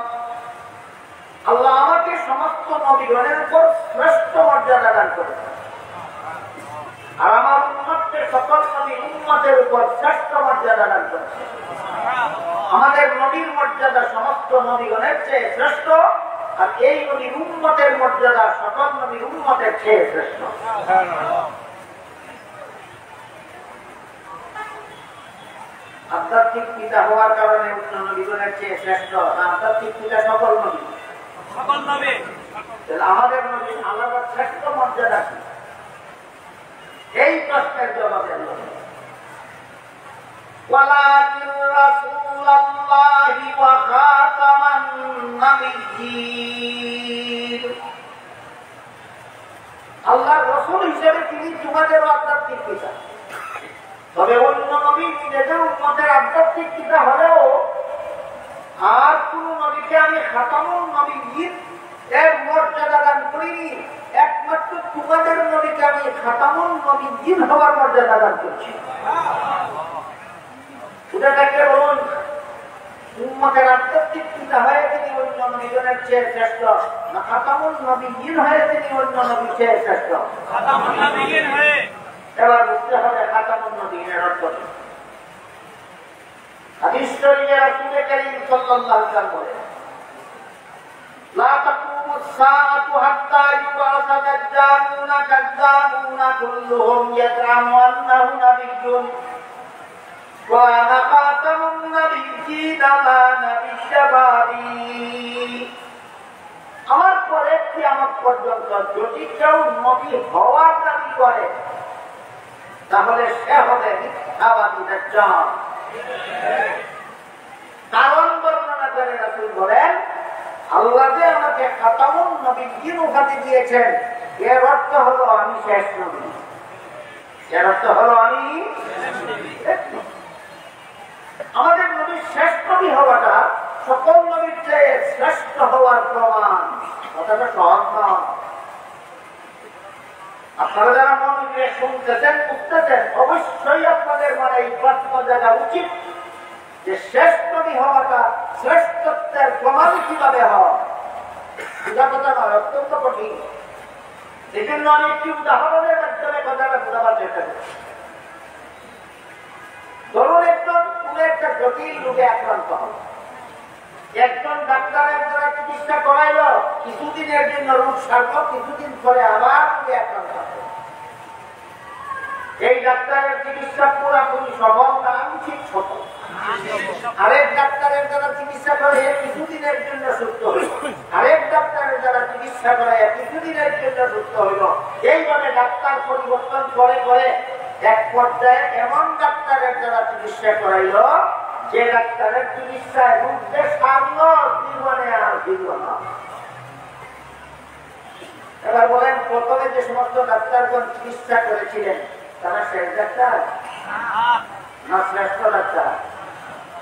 আল্লাহ আমাকে সমস্ত নবীগণের উপর শ্রেষ্ঠ মর্যাদা দান করেছেন, আর আমার উম্মতকে সকল নবী উম্মতের উপর শ্রেষ্ঠ মর্যাদা দান করেছেন। আমাদের নবীর মর্যাদা সমস্ত নবীগণের চেয়ে শ্রেষ্ঠ, আর এই নবীর উম্মতের মর্যাদা সকল নবীর উম্মতের চেয়ে শ্রেষ্ঠ। আধ্যাত্মিক পিতা হওয়ার কারণে অন্য নবীগণের চেয়ে শ্রেষ্ঠ না আধ্যাত্মিক পিতা সকল নবী? সকল নবী। আমাদের নবী আল্লাহর শ্রেষ্ঠ মর্যাদা কি? এই প্রশ্নের জবাবে ওয়ালাকিন রাসূলুল্লাহি ওয়া খাতামান নাবিয়্যিন। আল্লাহর রাসূল হিসেবে তিনি তোমাদের আধ্যাত্মিক পিতা। তবে অন্য নবী নিজেদের উম্মতের আধ্যাত্মিক পিতা হলেও আর কোন নবীকে আমি খাতামুন নবিয়্যিন এর মর্যাদা দান করিনি। একমাত্র তোমাদের নবীকে আমি খাতামুন নবিয়্যিন হওয়ার মর্যাদা দান করছি। ওটাকে বলুন উম্মতের আধ্যাত্মিক পিতা হয়ে তিনি অন্য নবীগণের চেয়ে শ্রেষ্ঠ, না খাতামুন নবিয়্যিন হয়ে তিনি অন্য নবীর চেয়ে শ্রেষ্ঠ? খাতামুন নবিয়্যিন হয়ে। এবার বুঝতে হবে খাতামুন নবিয়্যিনের অর্থ কি। হাদিস শরীফে রাসূল কারীম সাল্লাল্লাহু আলাইহি ওয়াসাল্লাম বলেন, লা তাকুমুস সাআতু হাত্তা ইউবাসা দাজ্জালুনা কাজ্জাবুনা কুল্লুহুম ইয়াজআমু আন্নাহু নাবিয়্যুন ওয়া আনা খাতামুন নাবিয়্যিনা লা নাবিয়্যা বাদি। আমার পরে কিয়ামত পর্যন্ত যদি কেউ নবী হওয়ার দাবি করে তাহলে সে হবে মিথ্যাবাদী দাজ্জাল। কারণ বর্ণনা করে রাসূল বলেন, আল্লাহ যে আমাকে খাতামুন নবিয়্যিন উপাধি দিয়েছেন এর অর্থ হলো আমি শেষ নবী। এর অর্থ হলো আমি আমাদের নবীর শেষ নবী হওয়াটা সকল নবীর চেয়ে শ্রেষ্ঠ হওয়ার প্রমাণ। কথাটা সহজ নয়। আপনারা যারা মন দিয়ে শুনতেছেন বুঝতেছেন অবশ্যই আপনাদের মানে এই প্রশ্ন জানা উচিত যে শেষ নবী হওয়াটা শ্রেষ্ঠত্বের প্রমাণ কিভাবে হয়। বুঝা কথা নয়, অত্যন্ত কঠিন। বিভিন্ন অনেকটি উদাহরণের মাধ্যমে কথাটা বোঝাবার চেষ্টা করি। ধরুন একজন কোন একটা জটিল রোগে আক্রান্ত হল, একজন ডাক্তারের দ্বারা চিকিৎসা করাইল, কিছুদিনের জন্য রোগ সারল, কিছুদিন পরে আবার রোগে আক্রান্ত হল। এই ডাক্তারের চিকিৎসা পুরাপুরি সফল না উচিত সফল। আরেক ডাক্তারের দ্বারা চিকিৎসা করে কিছুদিনের জন্য সুস্থ হইল, আরেক ডাক্তারের দ্বারা চিকিৎসা করে কিছুদিনের জন্য সুস্থ হইল। এইভাবে ডাক্তার পরিবর্তন করে করে এক পর্যায়ে এমন ডাক্তারের দ্বারা চিকিৎসা করাইল যে ডাক্তারের চিকিৎসায় রোগকে সারল, জীবনে আর দিল না। এবার বলেন, প্রথমে যে সমস্ত ডাক্তারগণ চিকিৎসা করেছিলেন তারা শেষ ডাক্তার না শ্রেষ্ঠ ডাক্তার?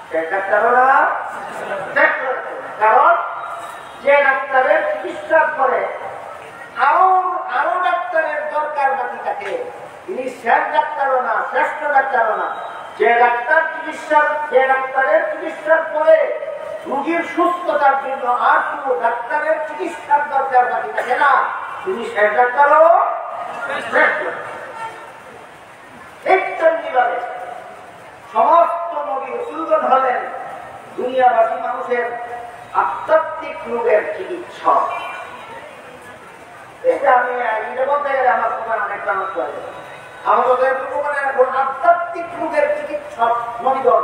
শেষ ডাক্তার না, কারণ যে ডাক্তারের চিকিৎসা করে আরো ডাক্তারের দরকার বাকি থাকে, তিনি শেষ ডাক্তারও না শ্রেষ্ঠ ডাক্তারও না। যে ডাক্তারের চিকিৎসার পরে রোগীর সুস্থতার জন্য আর কোনো ডাক্তারের চিকিৎসার দরকার বাকি থাকে না, তিনি শেষ ডাক্তারও শ্রেষ্ঠ। সমস্ত নবী রাসূলগণ হলেন দুনিয়াবাসী মানুষের আধ্যাত্মিক রোগের চিকিৎসক। এটা আমি এটা বলতে গেলে আমার সময় অনেকটা নষ্ট হয়ে যাবে। আমাদের এখন আধ্যাত্মিক রোগের চিকিৎসক নবীগণ,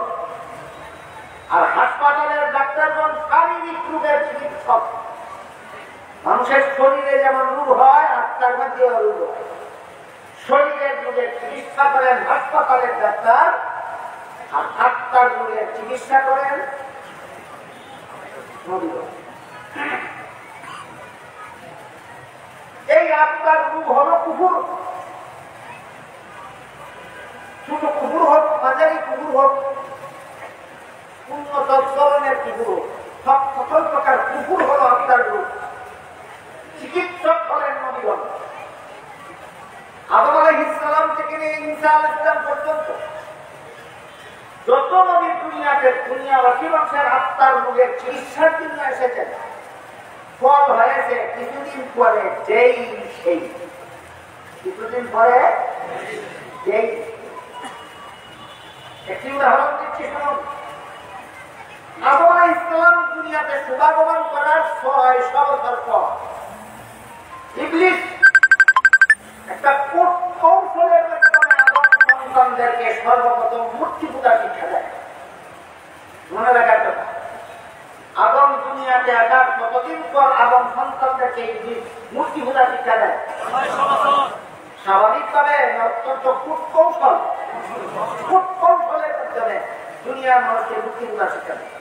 আর হাসপাতালের ডাক্তারগণ শারীরিক রোগের চিকিৎসক। মানুষের শরীরে যেমন রোগ হয় আত্মার মধ্যে রোগ হয়। শরীরের রোগের চিকিৎসা করেন হাসপাতালের ডাক্তার, আর আত্মার রোগের চিকিৎসা করেন নবীগণ। এই আত্মার রোগ হল কুফুর। ছোট কুকুর হোক, মাঝারি কুকুর হোক, উন্নত ধরনের কুকুর হোক, সকল প্রকার কুকুর হল আত্মার রোগ। চিকিৎসক হলেন নবীগণ। আদম আলাইহিস সালাম থেকে নিয়ে ঈসা আলাইহিস সালাম পর্যন্ত যত নবী দুনিয়াবাসী মানুষের আত্মার রোগের চিকিৎসার জন্য এসেছেন, ফল হয়েছে কিছুদিন পরে যেই সেই, কিছুদিন পরে যেই। একটি উদাহরণ দিচ্ছি শুনুন। আদম আলাইহিস সালাম দুনিয়াতে শুভাগমন করার 600 বছর পর ইবলিস একটা কৌশলের মাধ্যমে আদম সন্তানদেরকে সর্বপ্রথম মূর্তি পূজা শিক্ষা দেয়। মনে রাখার কথা, আদম দুনিয়াতে আসার কতদিন পর আদম সন্তানদেরকে ইবলিস মূর্তি পূজা শিক্ষা দেয়? স্বাভাবিকভাবে অত্যন্ত কূটকৌশলের মাধ্যমে দুনিয়ার মানুষকে মুক্তি বোঝার শিক্ষা দেয়।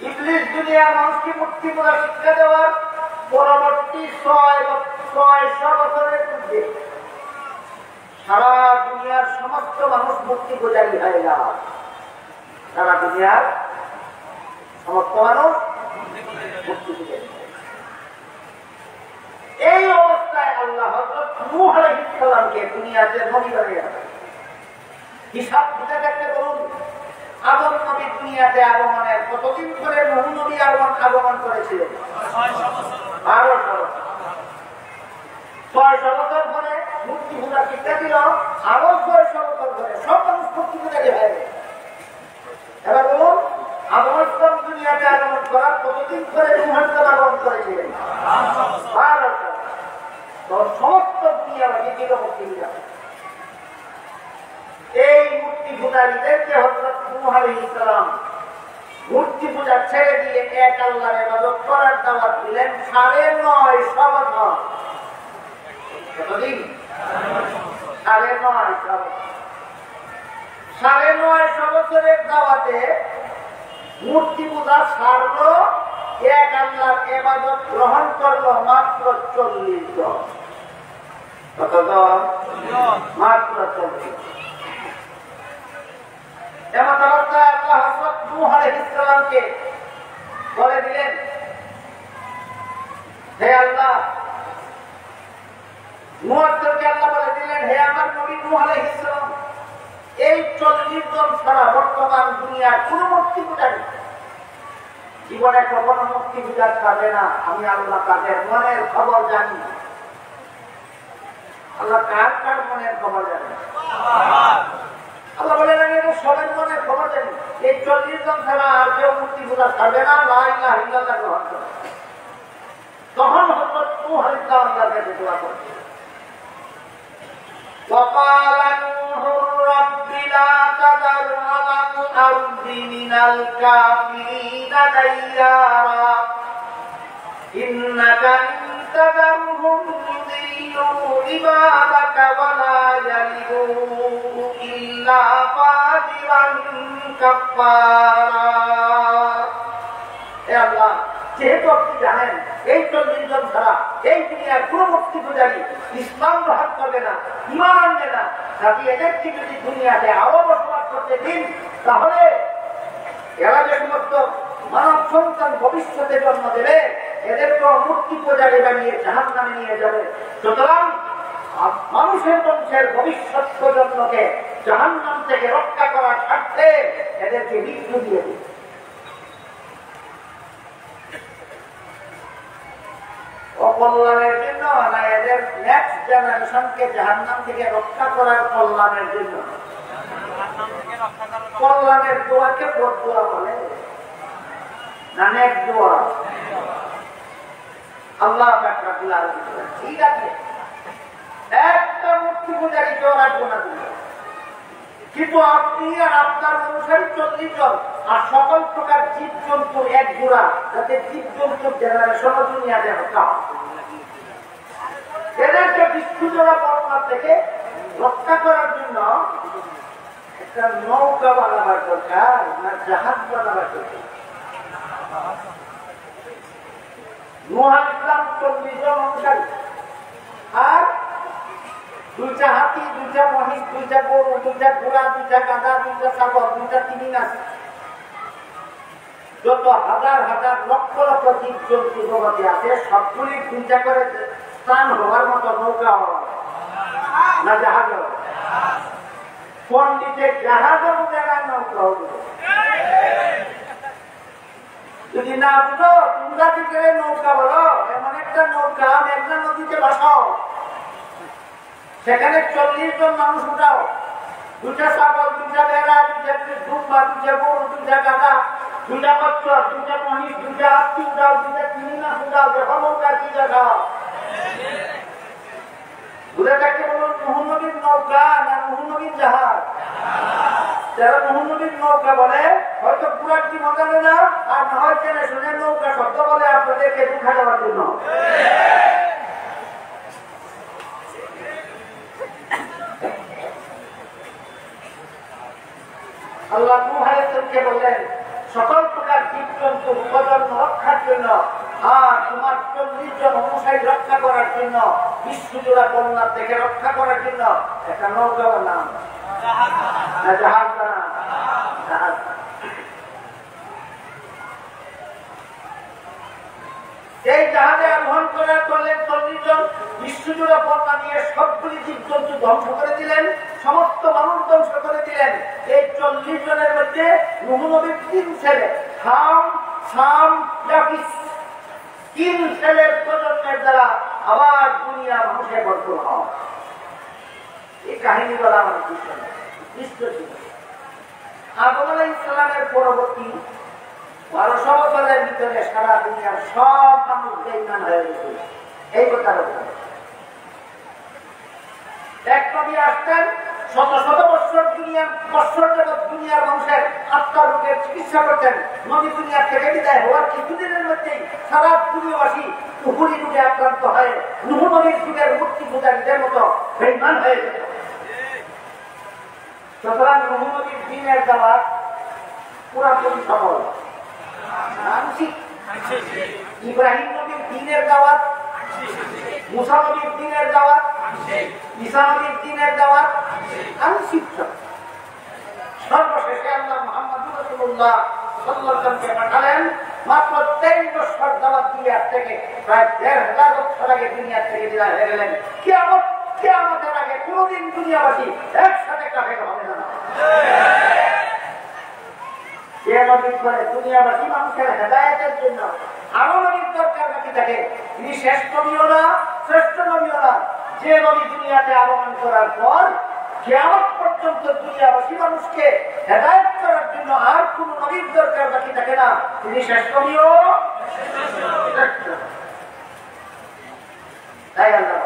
ইবলিস দুনিয়ার মানুষকে মুক্তি বোঝার শিক্ষা দেওয়ার পরবর্তী 600 বছরের মধ্যে সারা দুনিয়ার সমস্ত মানুষ মুক্তি পূজারী হয়ে যায়। সারা দুনিয়ার সমস্ত মানুষ মুক্তি পূজারী। এই অবস্থায় আল্লাহ হযরত নূহ আলাইহিস সালামকে দুনিয়াতে নবী বানিয়েছেন। হিসাব বুঝে দেখতে বলুন, আদম নবী দুনিয়াতে আগমনের কতদিন ধরে নূহ নবী আগমন করেছিলেন? 1200 বছর ধরে মুক্তি পূজা শিক্ষা দিল। আরো 600 বছর ধরে সব মানুষ মুক্তি পূজারী হয়ে গেছে। এবার বলুন, আদম ইসলাম দুনিয়াতে আগমন করার কতদিন ধরে নূহ ইসলাম আগমন করেছিলেন? 1200। তো সমস্ত দুনিয়াবাসী ছিল মুক্তি পূজা। এই মূর্তি পূজারীদেরকে হযরত নূহ আলাইহিস সালাম মূর্তি পূজা ছেড়ে দিয়ে এক আল্লাহর ইবাদত করার দাওয়াত দিলেন 950 বছর। কতদিন? 950 বছরের দাওয়াতে মূর্তি পূজা ছাড়লো, এক আল্লাহর ইবাদত গ্রহণ করলো মাত্র 40 জন। কতজন? মাত্র 40। এমন অবস্থায় আল্লাহ হযরত নূহ আলাইহিস সালামকে বলে দিলেন, হে আল্লাহ, নূহকে আল্লাহ বলে দিলেন, হে আমার নবী নূহ আলাইহিস সালাম, এই 40 জন ছাড়া বর্তমান দুনিয়ার কোন মূর্তি পূজারী জীবনে কখনো মূর্তি পূজা করবে না। আমি আল্লাহ তাদের মনের খবর জানি। আল্লাহ কার কার মনের খবর জানি? আল্লাহ বলে সবের মনের খবর জানি। এই 40 জন ছাড়া আর কেউ মূর্তি পূজা করবে না, লা ইলাহা ইল্লাল্লাহ গ্রহণ করবে। তখন হযরত নূহ আলাইহিস সালাম আল্লাহকে দোয়া করলেন, وقال نوح رب لا تذر على الأرض من الكافرين ديارا إنك إن تذرهم يضلوا عبادك ولا يلدوا إلا فاجرا كفارا। হে আল্লাহ, যেহেতু আপনি জানেন এই 40 জন ছাড়া এই দুনিয়ার কোন মুক্তি পূজারী ইসলাম গ্রহণ করবে না, ঈমান আনবে না, যদি এদেরকে যদি দুনিয়াতে আরো বসবাস করতে দিন, তাহলে এরা যে সমস্ত মানব সন্তান ভবিষ্যতে জন্ম দেবে, এদেরকে মুক্তি পূজারী বানিয়ে জাহান্নামে নিয়ে যাবে। সুতরাং মানুষের বংশের ভবিষ্যৎ প্রজন্মকে জাহান্নাম থেকে রক্ষা করার স্বার্থে এদেরকে মৃত্যু দিয়ে দিন। অকল্যাণের জন্য না এদের নেক্সট জেনারেশনকে জাহান্নাম থেকে রক্ষা করার কল্যাণের জন্য? কল্যাণের দোয়াকে বদদোয়া বলে না নেক দোয়া? আল্লাহ ঠিক আছে, একটা মূর্তি পূজারী কেউ রাখবো না দুনিয়া, কিন্তু আপনি আর আপনার অনুসারী 40 জন আর সকল প্রকার জীব জন্তু এক জোড়া, যাতে জীব জন্তুর জেনারেশন দুনিয়াতে হত্যা, এদেরকে বিষ্ণুজোড়া বর্ণনা থেকে রক্ষা করার জন্য একটা নৌকা বানাবার দরকার না জাহাজ বানাবার দরকার? নূহ ইসলাম 40 জন অনুসারী আর 2টা হাতি, 2টা মহিষ, 2টা গরু, 2টা ঘোড়া, 2টা গাধা, 2টা ছাগল, 2টা তিমিং আছে, যত হাজার হাজার লক্ষ লক্ষ জীব জন্তু জগতে আছে, সবগুলি 2টা করে স্থান হওয়ার মতো নৌকা হওয়া না জাহাজ হবে? পন্ডিতে জাহাজ হবে না নৌকা হবে? যদি না বুঝো, তোমরা কি করে নৌকা বলো? এমন একটা নৌকা মেঘনা নদীতে বসাও, সেখানে 40 জন মানুষ উঠাও, 2টা ছাগল, 2টা ভেড়া, 2টা দুম্বা, 2টা গরু, 2টা গাধা, 2টা কচ্ছপ, 2টা মহিষ, 2টা হাতি উঠাও, 2টা তিমিনা উঠাও, দেখো নৌকা কি দেখাও। বুঝাটাকে বলুন নূহ নবীর নৌকা না নূহ নবীর জাহাজ? যারা নূহ নবীর নৌকা বলে হয়তো পুরার কি মজা না, আর না হয় জেনারেশনের নৌকা শব্দ বলে আপনাদেরকে দুঃখা দেওয়ার জন্য। আল্লাহ নূহ আলাইহিস সালামকে বললেন সকল প্রকার জীবজন্তু প্রজন্ম রক্ষার জন্য আর তোমার 40 জন অনুসারী রক্ষা করার জন্য বিশ্বজোড়া বন্যা থেকে রক্ষা করার জন্য একটা নৌকার নাম জাহাজ। এই জাহাজে আরোহণ করার করলেন 40 জন, বিশ্বজোড়া বন্যা নিয়ে সবগুলি জীবজন্তু ধ্বংস করে দিলেন, সমস্ত মানুষ ধ্বংস করে দিলেন। এই 40 জনের মধ্যে নূহ নবীর 3 ছেলে হাম, শাম, ইয়াফিস, 3 ছেলের প্রজন্মের দ্বারা আবার দুনিয়া মানুষে ভরপুর হয়। এই কাহিনী বলা আমার দৃশ্য ছিল। আদম আলাইহিস সালামের পরবর্তী 1200 বছরের ভিতরে সারা দুনিয়ার সব মানুষ বেঈমান হয়ে গেছে। এই কথার উপর এক নবী আসতেন, শত শত বছর দুনিয়ার মানুষের আত্মার রোগের চিকিৎসা করতেন। নবী দুনিয়ার থেকে বিদায় হওয়ার কিছুদিনের মধ্যেই সারা দুনিয়াবাসী উহুরি রোগে আক্রান্ত হয়ে নূহ নবীর যুগের মূর্তি পূজারীদের মতো বেঈমান হয়ে যেত। সুতরাং নূহ নবীর দ্বীনের দাওয়াত পুরাপুরি সফল। ইব্রাহিম নবীর দ্বীনের দাওয়াত, মুসা নবীর দ্বীনের দাওয়াত, ঈসা নবীর দ্বীনের দাওয়াত আংশিক। সর্বশেষে আল্লাহ মুহাম্মদুর রাসূলুল্লাহ সাল্লাল্লাহু আলাইহি ওয়াসাল্লামকে পাঠালেন মাত্র 23 বছর দাওয়াত দিয়ে থেকে প্রায় 1500 বছর আগে দুনিয়া থেকে বিদায় হয়ে গেলেন। কিয়ামতের আগে কোনদিন দুনিয়াবাসী একসাথে কাফের হবে না। যে নবী করে দুনিয়াবাসী মানুষের হেদায়েতের জন্য আরো নবীর দরকার বাকি থাকে, তিনি শেষ নবীও না, শ্রেষ্ঠ নবীও না। যে নবী দুনিয়াতে আগমন করার পর কিয়ামত পর্যন্ত দুনিয়াবাসী মানুষকে হেদায়েত করার জন্য আর কোন নবীর দরকার বাকি থাকে না, তিনি শেষ নবীও। তাই আল্লাহ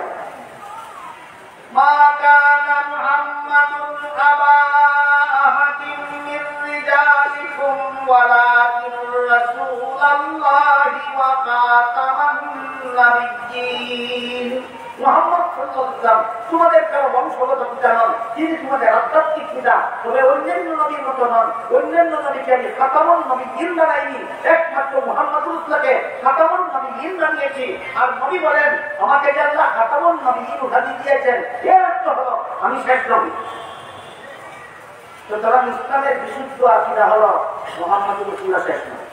মা কানা মুহাম্মাদুন আবা আহাদিন মির রিজালিকুম ওয়ালাকিন রাসূলুল্লাহি ওয়া খাতামান নাবিয়্যিন। মুহাম্মদ সাল্লাল্লাহু আলাইহি ওয়াসাল্লাম তোমাদের কারো বংশগত পিতা নন, তিনি তোমাদের আধ্যাত্মিক পিতা। তবে অন্যান্য নবীর মতো নন। অন্যান্য নবীকে আমি খাতামুন নবিয়্যিন বানাইনি, একমাত্র মুহাম্মদুর রাসূলকে খাতামুন নবিয়্যিন বানিয়েছি। আর নবী বলেন আমাকে যে আল্লাহ খাতামুন নবিয়্যিন উপাধি দিয়েছেন, এর অর্থ হলো আমি শেষ নবী। সুতরাং ইসলামের বিশুদ্ধ আকীদা হলো মুহাম্মদুর রাসূল শেষ নবী।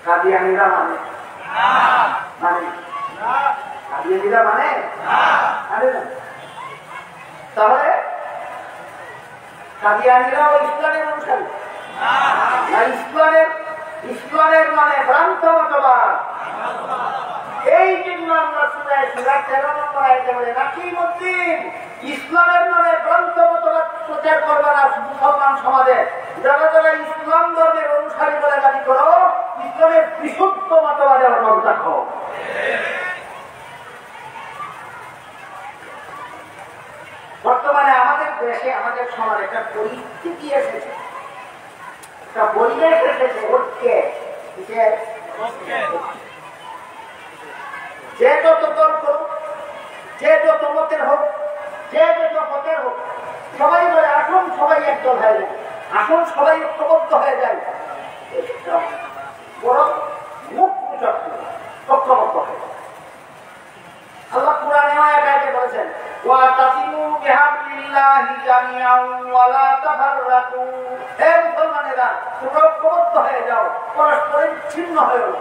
কাদিয়ানীরা মানে তাহলে কাদিয়ানীরাও ইসলামের অনুসারী? ইসলামের মানে ভ্রান্ত মতবাদ। এই জন্য আমরা সূরা 13 নম্বর আয়াতে বলে নাকি মুসলিম ইসলামের মানে ভ্রান্ত মতবাদ প্রচার করবে না মুসলমান সমাজে। যারা যারা ইসলাম ধর্মের অনুসারী বলে দাবি করো, ইসলামের বিশুদ্ধ মতবাদের অভাব রাখো। বর্তমানে আমাদের দেশে আমাদের সমাজে একটা পরিস্থিতি এসেছে, একটা পরিবেশ এসেছে হচ্ছে যে যত দল করুক, যে যত মতের হোক, যে যত পথের হোক, সবাই বলে আসুন সবাই একদল হয়ে যায়, আসুন সবাই ঐক্যবদ্ধ হয়ে যায়। বরং মুখ ঐক্যবদ্ধ হয়ে যায়। আল্লাহ কুরআনে আয়াতে বলেছেন ওয়াতাসিমু বিহাবলিল্লাহি জামিআন ওয়া লা তাফাররাকু। হে মুসলমানেরা তোমরা ঐক্যবদ্ধ হয়ে যাও, পরস্পর ছিন্ন হয়ে যাও।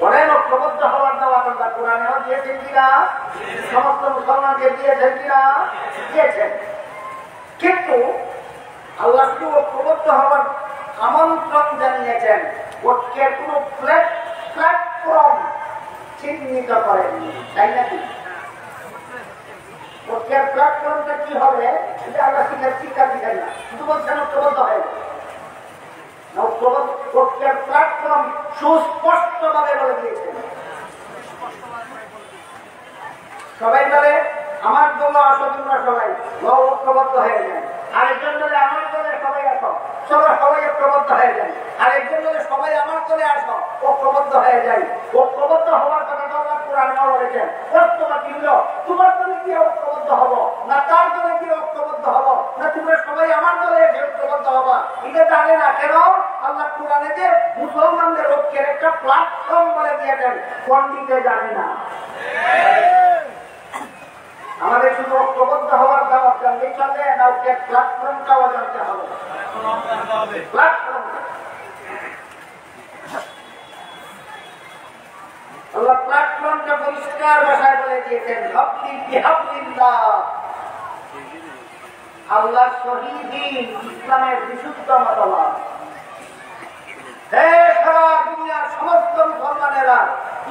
বলেন ঐক্যবদ্ধ হওয়ার দাওয়াত আল্লাহ কুরআনেও দিয়েছেন কিনা? সমস্ত মুসলমানকে দিয়েছেন কিনা? দিয়েছেন। কিন্তু আল্লাহ শুধু ঐক্যবদ্ধ হওয়ার আমন্ত্রণ জানিয়েছেন, ঐক্যের কোনো প্ল্যাটফর্ম চিহ্নিত করেননি, তাই নাকি? ঐক্যের প্ল্যাটফর্মটা কি হবে এটা আল্লাহ শিক্ষা দিচ্ছেন না, শুধু বলছেন ঐক্যবদ্ধ হয়ে যাবে। ঐক্যের প্ল্যাটফর্ম সুস্পষ্টভাবে বলে দিয়েছেন। সবাই বলে আমার দল আসো, তোমরা সবাই ঐক্যবদ্ধ হয়ে যায়। আরেকজন বলে আমার দলে সবাই আসো, সবাই ঐক্যবদ্ধ হয়ে যায়। আরেকজন বলে সবাই আমার দলে আসো, ঐক্যবদ্ধ হয়ে যায়। ঐক্যবদ্ধ হওয়ার কথা তো আল্লাহ কুরআনে বলেছেন। ঐক্যবদ্ধ কি হলো? তোমার দলে কি ঐক্যবদ্ধ হবো, না তার দলে কি ঐক্যবদ্ধ হবো, না তোমরা সবাই আমার দলে এসে প্ল্যাটফর্ম বলে দিয়েছেন, পন্ডিতে জানি না। আমাদের শুধু ঐক্যবদ্ধ হওয়ার দাওয়াত জানলেই চলবে না, ওকে প্ল্যাটফর্মটাও জানতে হবে। প্ল্যাটফর্ম আল্লাহ প্ল্যাটফর্মটা পরিষ্কার ভাষায় বলে দিয়েছেন, আল্লাহ শহীদিন ইসলামের বিশুদ্ধ মতবাদ। হে সারা দুনিয়ার সমস্ত মুসলমানেরা,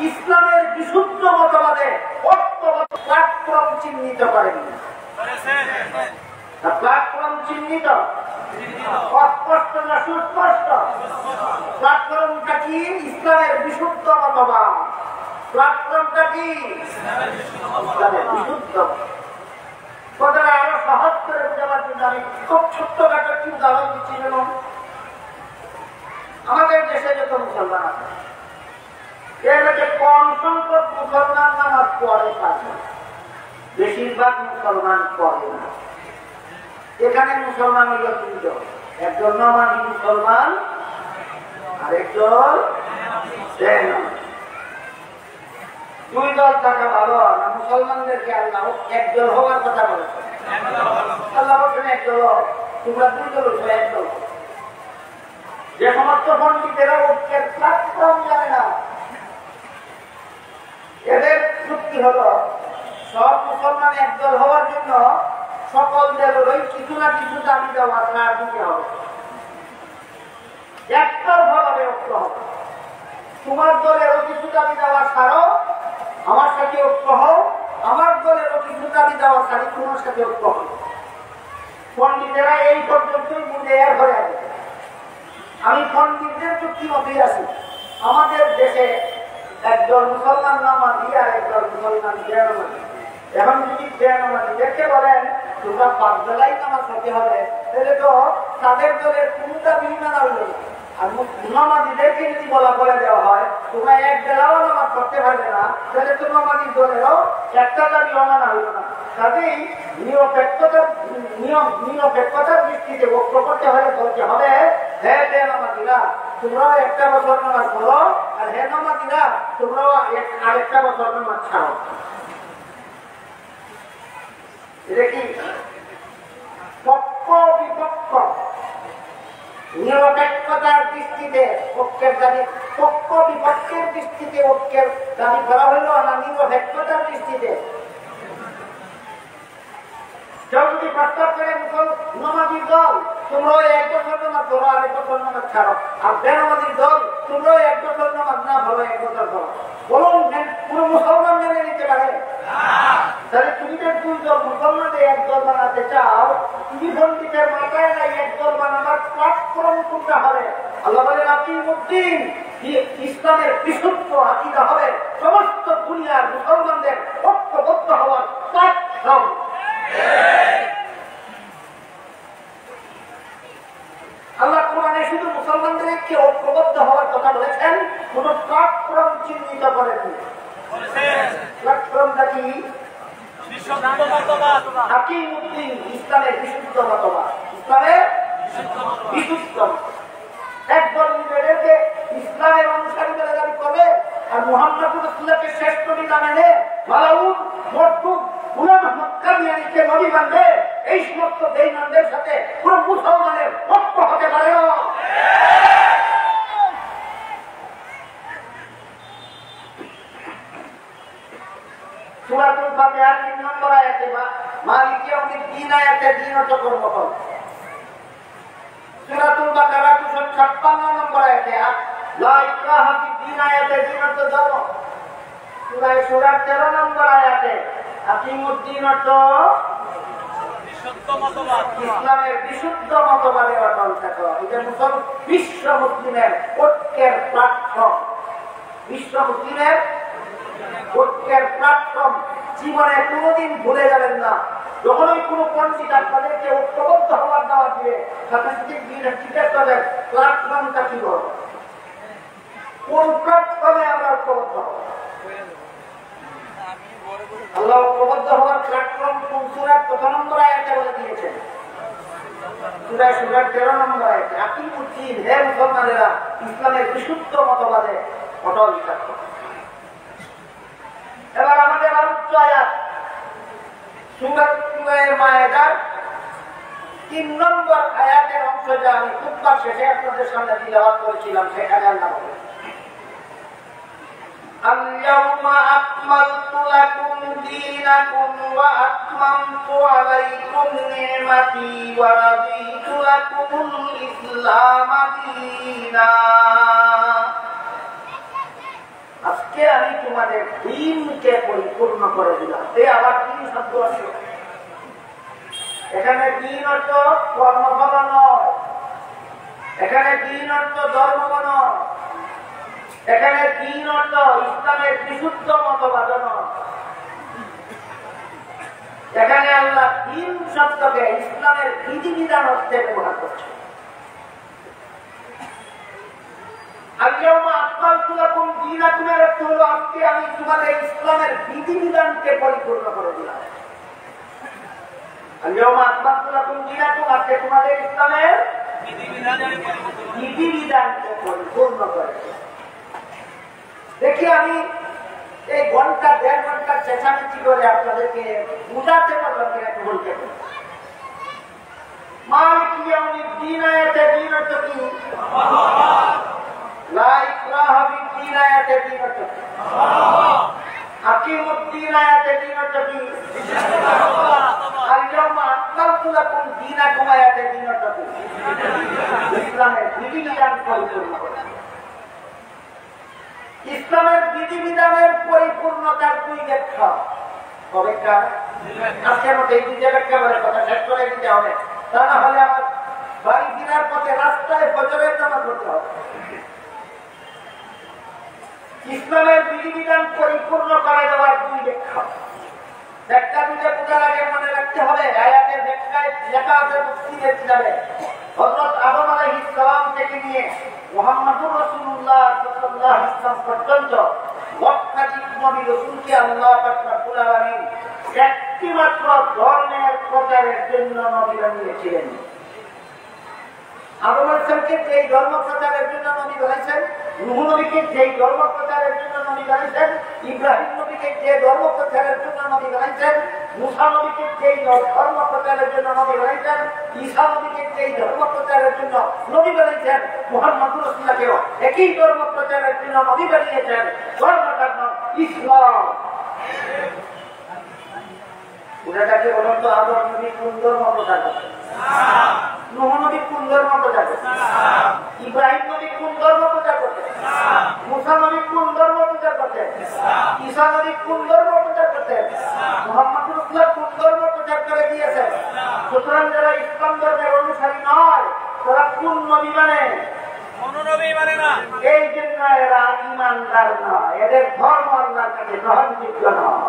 ইসলামের বিশুদ্ধ মতবাদে প্ল্যাটফর্ম চিহ্নিত করেন। প্ল্যাটফর্ম চিহ্নিত, অস্পষ্ট না সুস্পষ্ট? প্ল্যাটফর্মটা কি? ইসলামের বিশুদ্ধ মতবাদ। প্ল্যাটফর্মটা কি? ইসলামের বিশুদ্ধ। কথাটা আরো সহজ করে বোঝাবার জন্য আমি খুব ছোট্টখাটো একটি উদাহরণ দিচ্ছি। যেমন আমাদের দেশে যত মুসলমান আছে, এর মধ্যে কম সংখ্যক মুসলমান নামাজ পড়ে থাকে, বেশিরভাগ মুসলমান পড়ে না। এখানে মুসলমান হইল দুইজন, একজন নামাজি মুসলমান আর একজন দুই দল থাকা ভালো না? মুসলমানদেরকে আল্লাহ একদল হওয়ার কথা বলেছেন। আল্লাহ বলছেন একদল, তোমরা দুই দল হচ্ছে, একদল। যে সমস্ত পণ্ডিতেরা ঐক্যের প্ল্যাটফর্ম জানে না, এদের যুক্তি হলো সব মুসলমান একদল হওয়ার জন্য সকল দলেরই কিছু না কিছু দাবি দেওয়া ছাড় দিতে হবে, একদল ভাবে ঐক্য হবে। তোমার দলেরও কিছু দাবি দেওয়া ছাড়ো, আমার সাথে ঐক্য হও, আমার দলেরও কিছু দাবি দেওয়া ছাড়ি, তোমার সাথে ঐক্য হও। পণ্ডিতেরা এই পর্যন্তই বুঝে এর হয়ে আছে। আমি পণ্ডিতদের যুক্তি মতেই আছি। আমাদের দেশে একদল মুসলমান নামাজি আর একদল মুসলমান বেনামাজি। এখন যদি বেনামাজিদেরকে বলেন তোমরা 5 বেলাই নামাজ পড়তে হবে, তাহলে তো তাদের দলের কোনটা বিভিন্ন হলো। আর নামাজিদেরকে যদি বলে দেওয়া হয় তোমরা 1 বেলাও নামাজ পড়তে পারবে না, তাহলে তো নামাজির দলেরও একটা দাবি অমানা হইল না। কাজেই নিরপেক্ষতার দৃষ্টিতে ঐক্য করতে হলে বলতে হবে, হে বেনামাজিরা তোমরাও একটা বছর নামাজ পড়ো, আর হে নামাজিরা তোমরাও আরেকটা বছর নামাজ ছাড়ো। এটা কি পক্ষ বিপক্ষ? নিরপেক্ষতার দৃষ্টিতে ঐক্যের দাবি, পক্ষ বিপক্ষের দৃষ্টিতে ঐক্যের দাবি করা হইল না নিরপেক্ষতার দৃষ্টিতে? কেউ যদি প্রস্তাব করে নামাজির দল তোমরাও 1 বছর নামাজ পড়ো, আরেক বছর নামাজ ছাড়ো, আর বেনামাজির দল তোমরাও 1 বছর নামাজ না পড়ো, 1 বছর পড়ো, বলুন কোন মুসলমান মেনে নিতে পারে? তাহলে তুমি যে 2 দল মুসলমানদের 1 দল বানাতে চাও, তুমি পণ্ডিতের মাথায় নাই 1 দল বানাবার প্ল্যাটফর্ম কোনটা হবে? আল্লাহ বলেন আকিমুদ্দিন, ইসলামের বিশুদ্ধ আকীদা হবে সমস্ত দুনিয়ার মুসলমানদের ঐক্যবদ্ধ হওয়ার প্ল্যাটফর্ম। আল্লাহ কোরআনে শুধু মুসলমানদেরকে ঐক্যবদ্ধ হওয়ার কথা বলেছেন, কোন প্ল্যাটফর্ম চিহ্নিত করেননি। প্ল্যাটফর্মটা কি? হাকিমউদ্দিন, ইসলামের বিশুদ্ধ মতবাদ। ইসলামের বিশুদ্ধ একদল নিজেদেরকে ইসলামের অনুসারী বলে দাবি করবে, আর মুহাম্মদ রাসূলুল্লাহকে শ্রেষ্ঠ নবী মেনে মালাউন মরদুদ উলামা মক্কানিয়াকে নবী মানবে, এই সমস্ত বেঈমানদের সাথে কোন মুসলমানের ঐক্য হতে পারে না। সূরাতুল ফাতিহার 3 নম্বর আয়াতে মালিক ইয়াউমিদ্দিন আয়াতে দিন ও কর্মফল। সূরাতুল বাকারা 256 নম্বর আয়াতে লা ইকরাহা ফিদ্দিন আয়াতে দিন ও ধর্ম। সূরা 13 নম্বর আয়াতে আকিমুদ্দিন অর্থ বিশুদ্ধ মতবাদ, ইসলামের বিশুদ্ধ মতবাদে অটল থাকো। এটা বিশ্ব মুসলিমের ঐক্যের প্ল্যাটফর্ম, বিশ্ব মুসলিমের ঐক্যের প্ল্যাটফর্ম। জীবনে কোনোদিন ভুলে যাবেন না, যখনই কোনো পণ্ডিত আপনাদেরকে ঐক্যবদ্ধ হওয়ার দাওয়াত দিবে, সাথে সাথে জিজ্ঞেস করবেন প্ল্যাটফর্মটা কি বল, কোন প্ল্যাটফর্মে আমরা ঐক্যবদ্ধ হব। আল্লাহ ঐক্যবদ্ধ হওয়ার প্ল্যাটফর্ম কোন সূরার 1 নম্বর আয়াতে বলে দিয়েছেন। সূরা 13 নম্বর আয়াতে আকিমুদ্দিন, হে মুসলমানেরা ইসলামের বিশুদ্ধ মতবাদে অটল থাকো। এবার আমাদের আলোচ্য আয়াত সূরা মায়েদার 3 নম্বর আয়াতের অংশ, যা আমি খুতবার শেষে আপনাদের সামনে তিলাওয়াত করেছিলাম, সেখানে আল্লাহ বলেন, اليوم أكملت لكم دينكم وأتممت عليكم نعمتي ورضيت لكم الإسلام دينا। আজকে আমি তোমাদের দিনকে পরিপূর্ণ করে দিলাম। এই আবার দিন শব্দ আছে এখানে। দিন অর্থ কর্মফল নয়, এখানে দিন অর্থ ধর্ম নয়, এখানে দিন অর্থ ইসলামের বিশুদ্ধ মতবাদ নয়। এখানে আল্লাহ দিন শব্দকে ইসলামের বিধিবিধান অর্থে ব্যবহার করছে। আজকে আমি তোমাদের ইসলামের বিধিবিধানকে পরিপূর্ণ করে দিলাম। আজকে তোমাদের ইসলামের বিধিবিধানকে পরিপূর্ণ করে। দেখি আমি এই ঘন্টা 1.5 ঘন্টা চেঁচামেচি করে আপনাদেরকে বুঝাতে পারলাম কিনা একটু বলতে পারি। মালিক ইয়াউমিদ্দিন আয়াতে দিন অর্থ কি? লা ইকরাহা ফিদ্দিন আয়াতে দিন অর্থ কি? আকিমুদ্দিন আয়াতে দিন অর্থ কি? আল-ইয়াউমা আকমালতু লাকুম দীনাকুম আয়াতে দিন অর্থ কি? ইসলামের বিধিবিধান পরিপূর্ণ করা। ইসলামের বিধিবিধানের পরিপূর্ণতার 2 ব্যাখ্যা। কবেকা আজকের মধ্যে এই 2 ব্যাখ্যা বলে কথা শেষ করে দিতে হবে, তা না হলে আমার বাড়ি ফেরার পথে রাস্তায় ফজরের নামাজ পড়তে হবে। ইসলামের বিধিবিধান পরিপূর্ণ করে দেওয়ার 2 ব্যাখ্যা। ব্যাখ্যা দিতে বোঝার আগে মনে রাখতে হবে আয়াতের ব্যাখ্যায় লেখা আছে মুফসিরের কিতাবে হযরত আদম আলাইহিস সালাম থেকে নিয়ে মুহাম্মদুর রাসূলুল্লাহ সাল্লাল্লাহু আলাইহি ওয়াসাল্লাম পর্যন্ত লক্ষাধিক নবী রাসূলকে আল্লাহ পাক রব্বুল আলামিন একটিমাত্র ধর্মের প্রচারের জন্য নবী বানিয়েছিলেন। আদম আলাইহিস সালামকে যেই ধর্ম প্রচারের জন্য নবী বানিয়েছেন, নূহ নবীকে যেই ধর্ম প্রচারের জন্য নবী বানিয়েছেন, ইব্রাহিম নবীকে যে ধর্ম প্রচারের জন্য নবী বানিয়েছেন, মুসা নবীকে যেই ধর্ম প্রচারের জন্য নবী বানিয়েছেন, ঈসা নবীকে যেই ধর্ম প্রচারের জন্য নবী বানিয়েছেন, মুহাম্মদুর রাসূলুল্লাহকেও একই ধর্ম প্রচারের জন্য নবী বানিয়েছেন। ধর্মটার নাম ইসলাম। ওটাকে বলুন তো, আদম নবী কোন ধর্ম প্রচার করতেন? নূহ নবী কোন ধর্ম প্রচার করতেন? ইব্রাহিম নবী কোন ধর্ম প্রচার করতেন? মুসা নবী কোন ধর্ম প্রচার করতেন? ঈসা নবী কোন ধর্ম প্রচার করতেন? মুহাম্মদুর রাসূলুল্লাহ কোন ধর্ম প্রচার করে দিয়েছেন? সুতরাং যারা ইসলাম ধর্মের অনুসারী নয়, তারা কোন নবী মানে? এই জন্য এরা ঈমানদার নয়, এদের ধর্ম আল্লাহর কাছে গ্রহণযোগ্য নয়।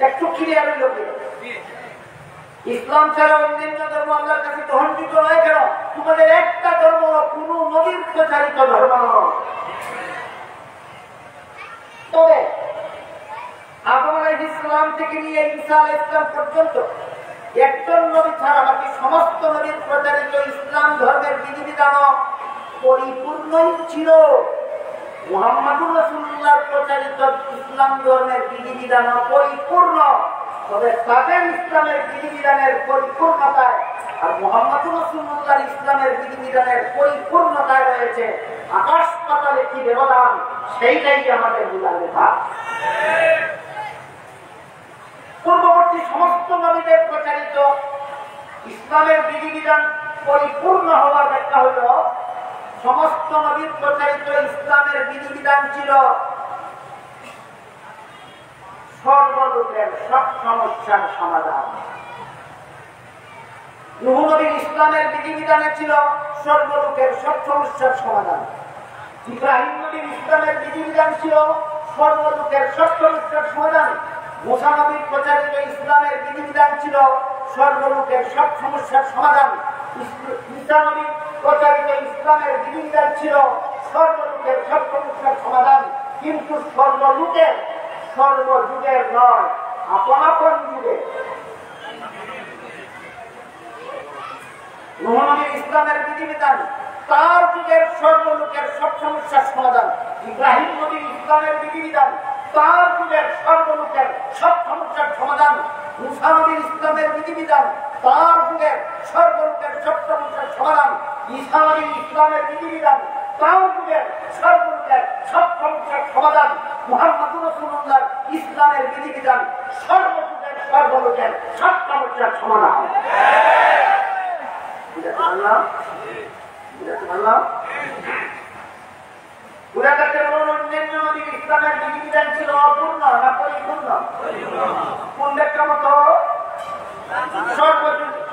একটু ক্লিয়ার হইল কি? ইসলাম ছাড়া অন্যান্য ধর্ম আল্লাহর কাছে গ্রহণযোগ্য নয় কেন? তোমাদের একটা ধর্ম কোন নবীর প্রচারিত ধর্ম নয়। তবে আদম আলাইহিস সালাম থেকে নিয়ে ঈসা আলাইহিস সালাম পর্যন্ত একজন নবী ছাড়া বাকি সমস্ত নবীর প্রচারিত ইসলাম ধর্মের বিধিবিধান পরিপূর্ণই ছিল। মুহাম্মদুর রাসূলুল্লাহর প্রচারিত ইসলাম ধর্মের বিধিবিধান পরিপূর্ণ, তবে তাদের ইসলামের বিধিবিধানের পরিপূর্ণতায় আর মুহাম্মদুর রাসূলুল্লাহর ইসলামের বিধিবিধানের পরিপূর্ণতায় রয়েছে আকাশ পাতালে কি ব্যবধান, সেইটাই আমাদের বোঝার কথা। পূর্ববর্তী সমস্ত নবীদের প্রচারিত ইসলামের বিধিবিধান পরিপূর্ণ হওয়ার ব্যাখ্যা হল, সমস্ত নবীর প্রচারিত ইসলামের বিধিবিধান ছিল সর্বলোকের সব সমস্যার সমাধান। নূহ নবীর ইসলামের বিধিবিধানে ছিল সর্বলোকের সব সমস্যার সমাধান। ইব্রাহিম নবীর ইসলামের বিধিবিধান ছিল সর্বলোকের সব সমস্যার সমাধান। মুসা নবীর প্রচারিত ইসলামের বিধিবিধান ছিল সর্বলোকের সব সমস্যার সমাধান। ঈসা নবীর প্রচারিত ইসলামের বিধিবিধান ছিল সর্বলোকের সব সমস্যার সমাধান। কিন্তু সর্বলোকের, সর্বযুগের নয়, আপন আপন যুগে। নূহ নবীর ইসলামের বিধিবিধান তার যুগের সর্বলোকের সব সমস্যার সমাধান। ইব্রাহিম নবীর ইসলামের বিধিবিধান তার যুগের সর্বলোকের সব সমস্যার সমাধান। মুসা নবীর ইসলামের বিধিবিধান তার যুগের সর্বলোকের সব সমস্যার সমাধান। ঈসা নবীর ইসলামের বিধিবিধান তার যুগের সর্বলোকের সব সমস্যার সমাধান। মুহাম্মদুর রাসূলুল্লাহর ইসলামের বিধিবিধান সর্বযুগের সর্বলোকের সব সমস্যার সমাধান। ইসলামের বিধিবিধান ছিল অপূর্ণ না পরিপূর্ণ? কোন ব্যাখ্যা মতো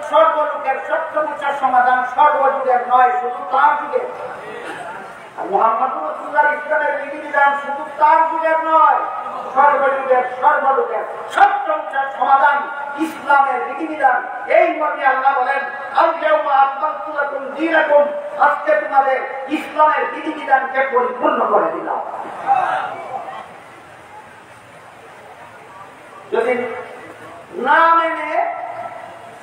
সর্বযুগের সব সমস্যার সমাধান সর্বযুগের নয়, শুধু তার যুগের। মুহাম্মদুর রাসূলুল্লাহর ইসলামের বিধিবিধান শুধু তার যুগের নয়, সর্বযুগের সর্বলোকের সব সমস্যার সমাধান ইসলামের বিধিবিধান। এই মর্মে আল্লাহ বলেন, আল-ইয়াউমা আকমালতু লাকুম দীনাকুম, আজকে তোমাদের ইসলামের বিধিবিধানকে পরিপূর্ণ করে দিলাম। যদি না মেনে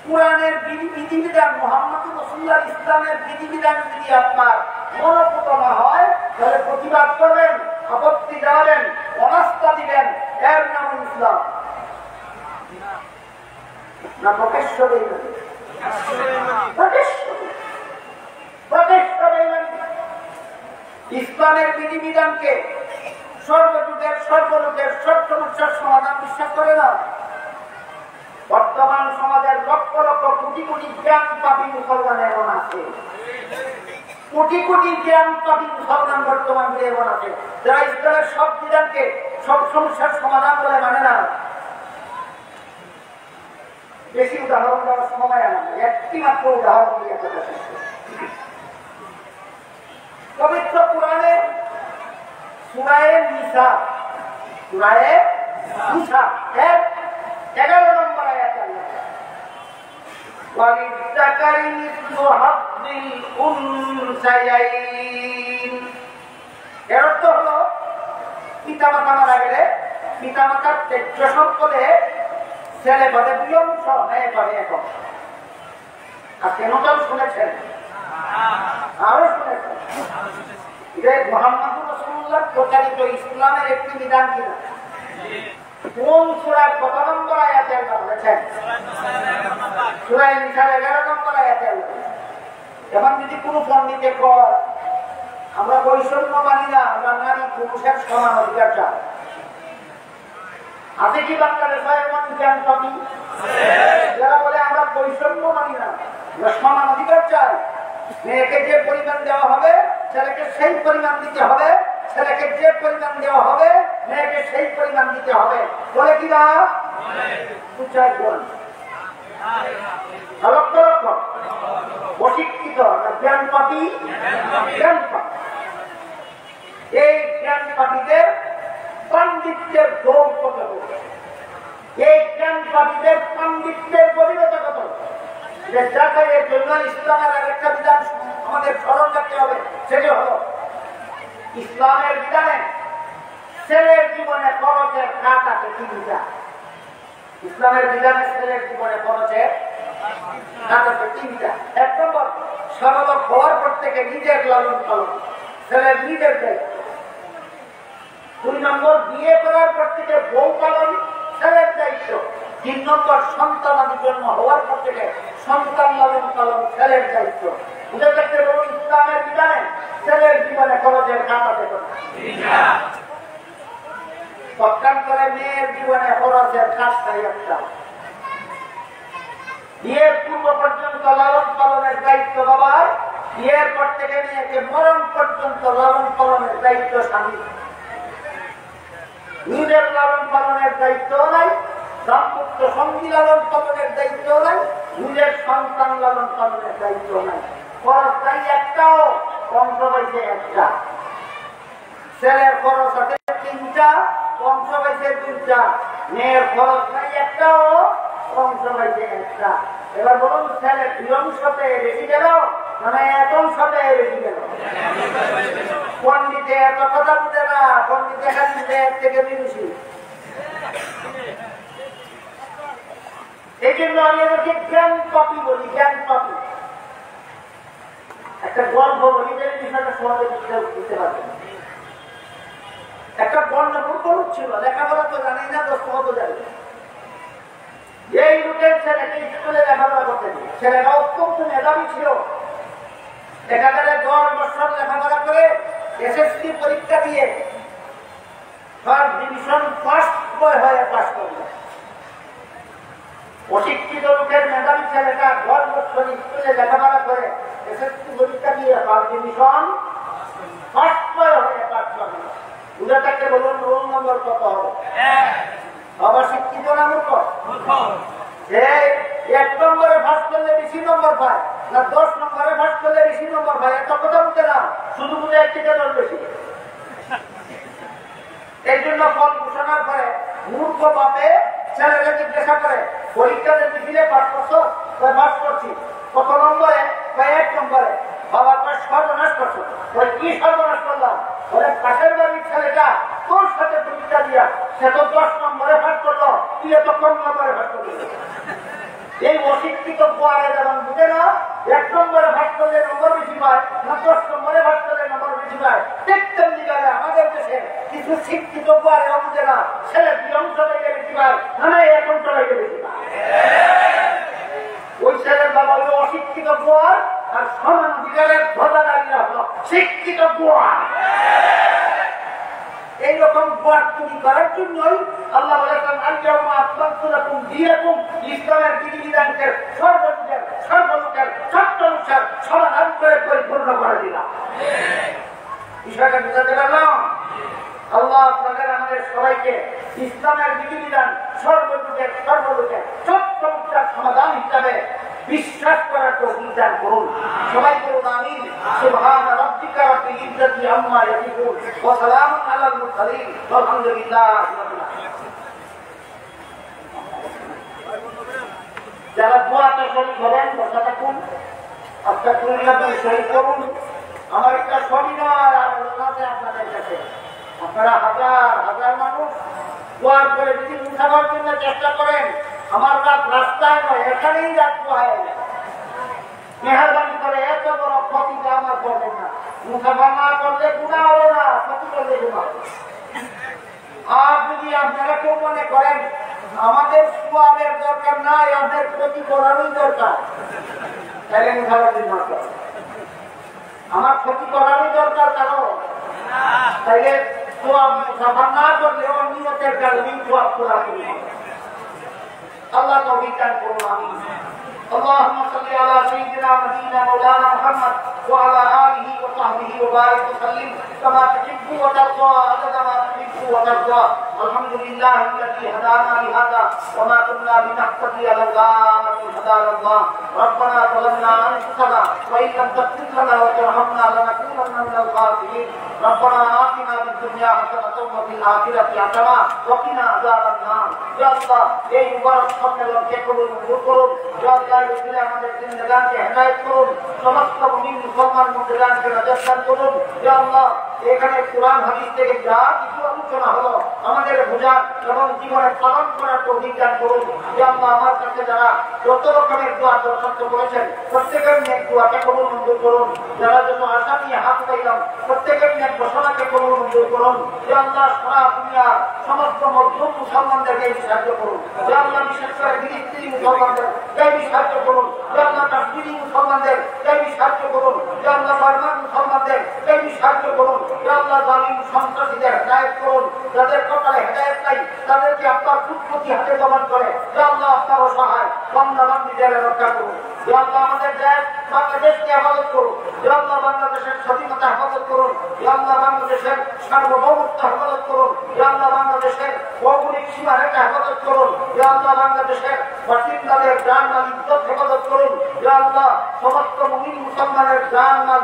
কোরআনের বিধিবিধান মুহাম্মদুর রাসূলুল্লাহর ইসলামের বিধিবিধান যদি আপনার মনোপুত না হয়, তাহলে প্রতিবাদ করবেন, আপত্তি জানাবেন, অনাস্থা দিবেন, এর নাম ইসলাম না প্রকাশ্য বেঈমানি? ইসলামের বিধিবিধানকে সর্বযুগের সর্বলোকের সব সমস্যার সমাধান বিশ্বাস করে না। বর্তমান সমাজের লক্ষ লক্ষ কোটি কোটি জ্ঞান পাপী মুসলমান এমন আছে, কোটি কোটি জ্ঞান পাপী মুসলমান বর্তমান এমন আছে যারা ইসলামের সব বিধানকে সব সমস্যার সমাধান বলে মানে না। বেশি উদাহরণ দেওয়ার সময় আনা, একটি মাত্র উদাহরণ দিয়ে পবিত্র কোরআনে সূরা নিসা 11 নম্বর আয়াত আল্লাহ ওয়ালিযাকারি মিসলু হাজ্জিল উনসায়াইন। এর অর্থ হলো পিতামাতা মারা গেলে পিতামাতার ত্যায্য সম্পদে ছেলে বাদে 2 অংশ, মেয়ে বাদে 1 অংশ। আর কেন তো শুনেছেন, আরো শুনেছেন, এটা মুহাম্মদুর রাসূলুল্লাহ প্রচারিত ইসলামের একটি বিধান কিনা? কোন সূরার কত নম্বর আয়াতে আল্লাহ বলেছেন? সূরা নিসার 11 নম্বর আয়াতে আল্লাহ। এখন যদি কোনো পণ্ডিতে কয় আমরা বৈষম্য মানি না, আমরা নারী পুরুষের সমান অধিকার চাই, আছে কি বাংলাদেশে এমন জ্ঞান পাবি যারা বলে আমরা বৈষম্য মানি না, আমরা সমান অধিকার চাই, মেয়েকে যে পরিমাণ দেওয়া হবে ছেলেকে সেই পরিমাণ দিতে হবে, ছেলেকে যে পরিমাণ দেওয়া হবে মেয়েকে সেই পরিমাণ দিতে হবে, বলে কিনা? লক্ষ লক্ষ অশিক্ষিত জ্ঞান পাপী, এই জ্ঞান পাপীদের পাণ্ডিত্যের দৌড় কত, এই জ্ঞান পাপীদের পাণ্ডিত্যের গভীরতা কত, যাচাইয়ের জন্য ইসলামের আরেকটা বিধান আমাদের স্মরণ রাখতে হবে। সেটা হলো ইসলামের বিধানে ছেলের জীবনে খরচের খাত আছে 3টা। ইসলামের বিধানে ছেলের জীবনে খরচের খাত আছে 3টা। 1 নম্বর, সর্বদা হওয়ার পর থেকে নিজের লালন পালন, ছেলের নিজের দায়িত্ব। 2 নম্বর, বিয়ে করার পর থেকে বউ পালন, ছেলের দায়িত্ব। 3 নম্বর, সন্তানাদি জন্ম হওয়ার পর থেকে সন্তান লালন পালন, ছেলের দায়িত্ব। বুঝে থাকতে বলুন ইসলামের বিধানে ছেলের জীবনে খরচের খাত আছে কোথায়? সরকার করে মেয়ের জীবনে খরচের খাত নাই একটা। বিয়ের পূর্ব পর্যন্ত লালন পালনের দায়িত্ব বাবার, বিয়ের পর থেকে মেয়েকে মরণ পর্যন্ত লালন পালনের দায়িত্ব স্বামী। নিজের লালন পালনের দায়িত্ব নাই, দাম্পত্য সঙ্গী লালন পালনের দায়িত্ব নাই, নিজের সন্তান লালন পালনের দায়িত্ব নাই। খরচ নাই একটাও, অংশ পাইছে একটা। ছেলের খরচ আছে 3টা, অংশ পাইছে 2টা। মেয়ের খরচ নাই একটাও, অংশ পাইছে একটা। এবার বলুন ছেলে 2 অংশতে বেশি গেল মানে 1 অংশতে বেশি গেল? পণ্ডিতে এত কথা বুঝে না, পণ্ডিতে খালি 1 থেকে 2 বেশি। এই জন্য আমি এদেরকে জ্ঞান পাপী বলি, জ্ঞান পাপী। একটা গল্প বলি যে বিষয়টা সমাজে বুঝতে পারবেন। একটা বর্ণপুর ছিল, লেখাপড়া তো জানি না, দোস্ত মতো জানি। এই লোকের ছেলেকে স্কুলে লেখাপড়া করতে দিই, ছেলেটা অত্যন্ত মেধাবী ছিল। দেখা গেলে 10 বছর লেখাপড়া করে এসএসসি পরীক্ষা দিয়ে ফার্স্ট ডিভিশন ফার্স্ট বয় হয়ে পাস করলো। অশিক্ষিত লোকের মেধাবী ছেলেটা 10 বছর স্কুলে লেখাপড়া করে এসএসসি পরীক্ষা দিয়ে ফার্স্ট ডিভিশন ফার্স্ট বয় হয়ে পাস করলো। উদাটাকে বলুন রোল নম্বর কত হবে? বাবা শিক্ষিত না মূর্খ? সে 1 নম্বরে ফার্স্ট করলে বেশি নম্বর পায় না 10 নম্বরে ফার্স্ট করলে বেশি নম্বর পায়? একটা কথা বলতে না, শুধু বুঝে একটিকে দল বেশি। এই জন্য ফল ঘোষণার পরে মূর্খ বাপে ছেলেকে জিজ্ঞাসা করে পরীক্ষাতে দিলে পাস করছো? পাস করছি। কত নম্বরে? 1 নম্বরে। বাবা তার সর্বনাশ করছো। কি সর্বনাশ করলাম? বলে পাশের বাড়ির ছেলেটা তোর সাথে পরীক্ষা দিয়া সে তো 10 নম্বরে ভাগ করলো, তুই এত কম নম্বরে ভাগ করলি। এই অশিক্ষিত গোয়ারে যেমন বুঝে না 1 নম্বরে ভাগ করলে নম্বর বেশি পায় না 10 নম্বরে ভাগ করলে নম্বর বেশি পায়, ঠিক তেমনি গেলে আমাদের দেশে কিছু শিক্ষিত গোয়ারে বুঝে না ছেলে 2 অংশ থেকে বেশি পায় না 1 অংশ থেকে বেশি পায়। ওই ছেলের বাবা হলো অশিক্ষিত গোয়ার আর সমান অধিকারের ধ্বজাধারীরা হলো শিক্ষিত গোয়ার। এইরকম গোয়ার তৈরি করার জন্যই আল্লাহ বলেছেন আল-ইয়াওমা আকমালতু লাকুম দীনাকুম, ইসলামের বিধিবিধানকে সর্বযুগের সর্বলোকের সত্যলোকের সমাধান করে পরিপূর্ণ করে দিলাম। বিষয়টা বুঝাতে পারলাম? আল্লাহ আপনাদের আমাদের সবাইকে ইসলামের বিধিবিধান সর্বযুগের সর্বলোকের সত্যলোকের সমাধান হিসাবে বিশ্বাস করার তৌফিক দান করুন। সবাই বলুন আমিন। সুবহানা রাব্বিকা রাব্বিল ইজ্জাতি আম্মা ইয়াসিফুন ওয়া সালামুন আলাল মুরসালিন আলহামদুলিল্লাহি রাব্বিল আলামিন। যারা দোয়াতে শরীক হবেন বসে থাকুন, আস্তাগফিরুল্লাহ শরীক করুন। আমার একটা সবিনয় আলোচনা আছে আপনাদের কাছে। আপনারা হাজার হাজার মানুষ দোয়ার করে যদি উঠাবার জন্য চেষ্টা করেন, আমার রাত রাস্তায় নয় এখানেই রাত পোহায় না। মেহরবানি করে এত বড় ক্ষতিটা আমার করবেন না। মুসাফা না করলে গুনাহ হবে না, ক্ষতি করলে গুনাহ। আর যদি আপনারা কেউ মনে করেন আমাদের সোয়াবের দরকার নাই, আমাদের ক্ষতি করারই দরকার, তাহলে মুসাফা দিন না। আমার ক্ষতি করারই দরকার কারণ তাইলে সোয়াব মুসাফা না করলে নিয়তের কারণেই সোয়াব করা করি। আল্লাহ তৌফিক দান করুন। আমিন। اللهم صل على سيدنا نبينا مولانا محمد وعلى آله وصحبه وبارك وسلم كما تحب وترضى عدد ما تحب وترضى. الحمد لله الذي هدانا لهذا وما كنا لنهتدي لولا أن هدانا الله. ربنا ظلمنا أنفسنا وإن لم تغفر لنا وترحمنا لنكونن من الخاسرين. ربنا آتنا في الدنيا حسنة وفي الآخرة حسنة وقنا عذاب النار. يا الله এই মুবারক সম্মেলনকে কবুল মঞ্জুর করুন। يا الله আমাদের জিন্দেগানকে হেদায়েত করুন। সমস্ত মুমিন মুসলমান মুসলমানকে নজরদান করুন। ইয়া আল্লাহ এখানে কুরআন হাদিস থেকে যা কিছু আলোচনা হলো আমাদের বোঝার এবং জীবনে পালন করার তৌফিক দান করুন। ইয়া আল্লাহ আমার কাছে যারা যত রকমের দোয়া দরখাস্ত করেছেন প্রত্যেকের নেক দোয়াকে কবুল মঞ্জুর করুন। যারা যত আশা নিয়ে হাত পাইলাম প্রত্যেকের নেক ঘোষণাকে কবুল মঞ্জুর করুন। ইয়া আল্লাহ সারা দুনিয়ার সমস্ত মজলুম মুসলমানদেরকে সাহায্য করুন। ইয়া আল্লাহ বিশেষ করে ফিলিস্তিনি মুসলমানদেরকে সাহায্য করুন। ইয়া আল্লাহ কাশ্মীরি মুসলমানদেরকে সাহায্য করুন। ইয়া আল্লাহ বার্মার মুসলমানদেরকে সাহায্য করুন। ইয়া আল্লাহ জালিম সন্ত্রাসীদের হেদায়েত করুন। যাদের কপালে হেদায়েত নাই তাদেরকে আপনার কুদরতি হাতে দমন করে ইয়া আল্লাহ আপনার সহায় বান্দা বান্দীদের রক্ষা করুন। ইয়া আল্লাহ আমাদের দেশ বাংলাদেশকে হেফাজত করুন। ইয়া আল্লাহ বাংলাদেশের স্বাধীনতা হেফাজত করুন। ইয়া আল্লাহ বাংলাদেশের সার্বভৌমত্ব হেফাজত করুন। ইয়া আল্লাহ বাংলাদেশের ভৌগোলিক সীমারেখা হেফাজত করুন। ইয়া আল্লাহ বাংলাদেশের বাসিন্দাদের জান মাল ইজ্জত হেফাজত করুন। ইয়া আল্লাহ সমস্ত মুমিন মুসলমানের জান মাল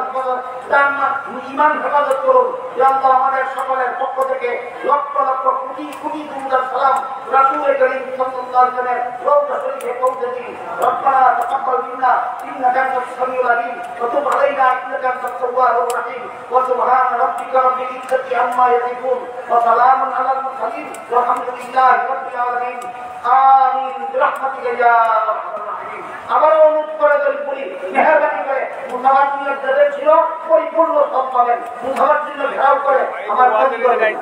ঈমান হেফাজত করুন। ইয়া আল্লাহ আমাদের সকলের পক্ষ থেকে লক্ষ লক্ষ কোটি কোটি দুরূদ সালাম রাসূল করিম সাল্লাল্লাহু আলাইহি ওয়াসাল্লামের রওজা শরীফে পৌঁছে দিন। রব্বানা তাকাব্বাল মিন্না ইন্নাকা আনতাস সামিউল আলিম ওয়া তুব আলাইনা ইন্নাকা আনতাত তাওয়াবুর রাহিম ওয়া সুবহানা রাব্বিকা রাব্বিল ইজ্জাতি আম্মা ইয়াসিফুন ওয়া সালামুন আলাল মুরসালিন ওয়া আলহামদুলিল্লাহি রাব্বিল আলামিন। آمين برحمتك يا أرحم الراحمين. আবারও অনুরোধ করে বলি, মেহরবানি করে মুসাফার নিয়ত যাদের ছিল পরিপূর্ণ সব পাবেন, মুসাফার জন্য ঘেরাও করে আমার ক্ষতি করবেন।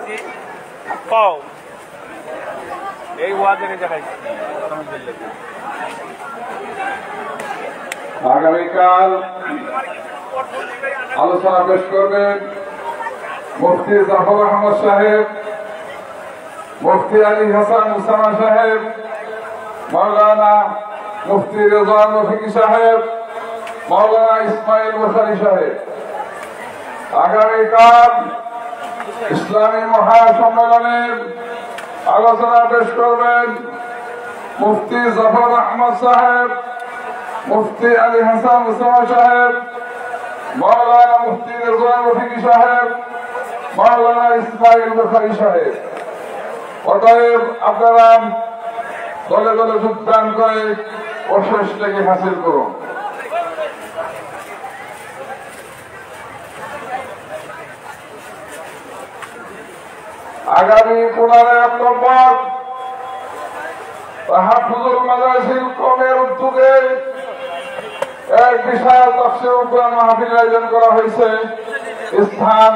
এই ওয়াজে দেখাইছি। আগামীকাল আলোচনা পেশ করবেন মুফতি জাফর আহমদ সাহেব, মুফতি আলী হাসান উসামা সাহেব, মৌলানা মুফতি রেজওয়ান রফিকি সাহেব, মৌলানা ইসমাইল বুখারী সাহেব। আগামীকাল ইসলামী মহাসম্মেলনের আলোচনা পেশ করবেন মুফতি জাফর আহমদ সাহেব, মুফতি আলী হাসান উসামা সাহেব, মৌলানা মুফতি রেজওয়ান রফিকি সাহেব, মৌলানা ইসমাইল বুখারী সাহেব। অতএব আপনারা দলে দলে যোগদান করে অশেষটাকে হাসিল করুন। আগামী 15 অক্টোবর তাহফুজুল মাদ্রাসাল কওমের উদ্যোগে এক বিশাল তাফসীরুল কুরআন মাহফিল আয়োজন করা হয়েছে। স্থান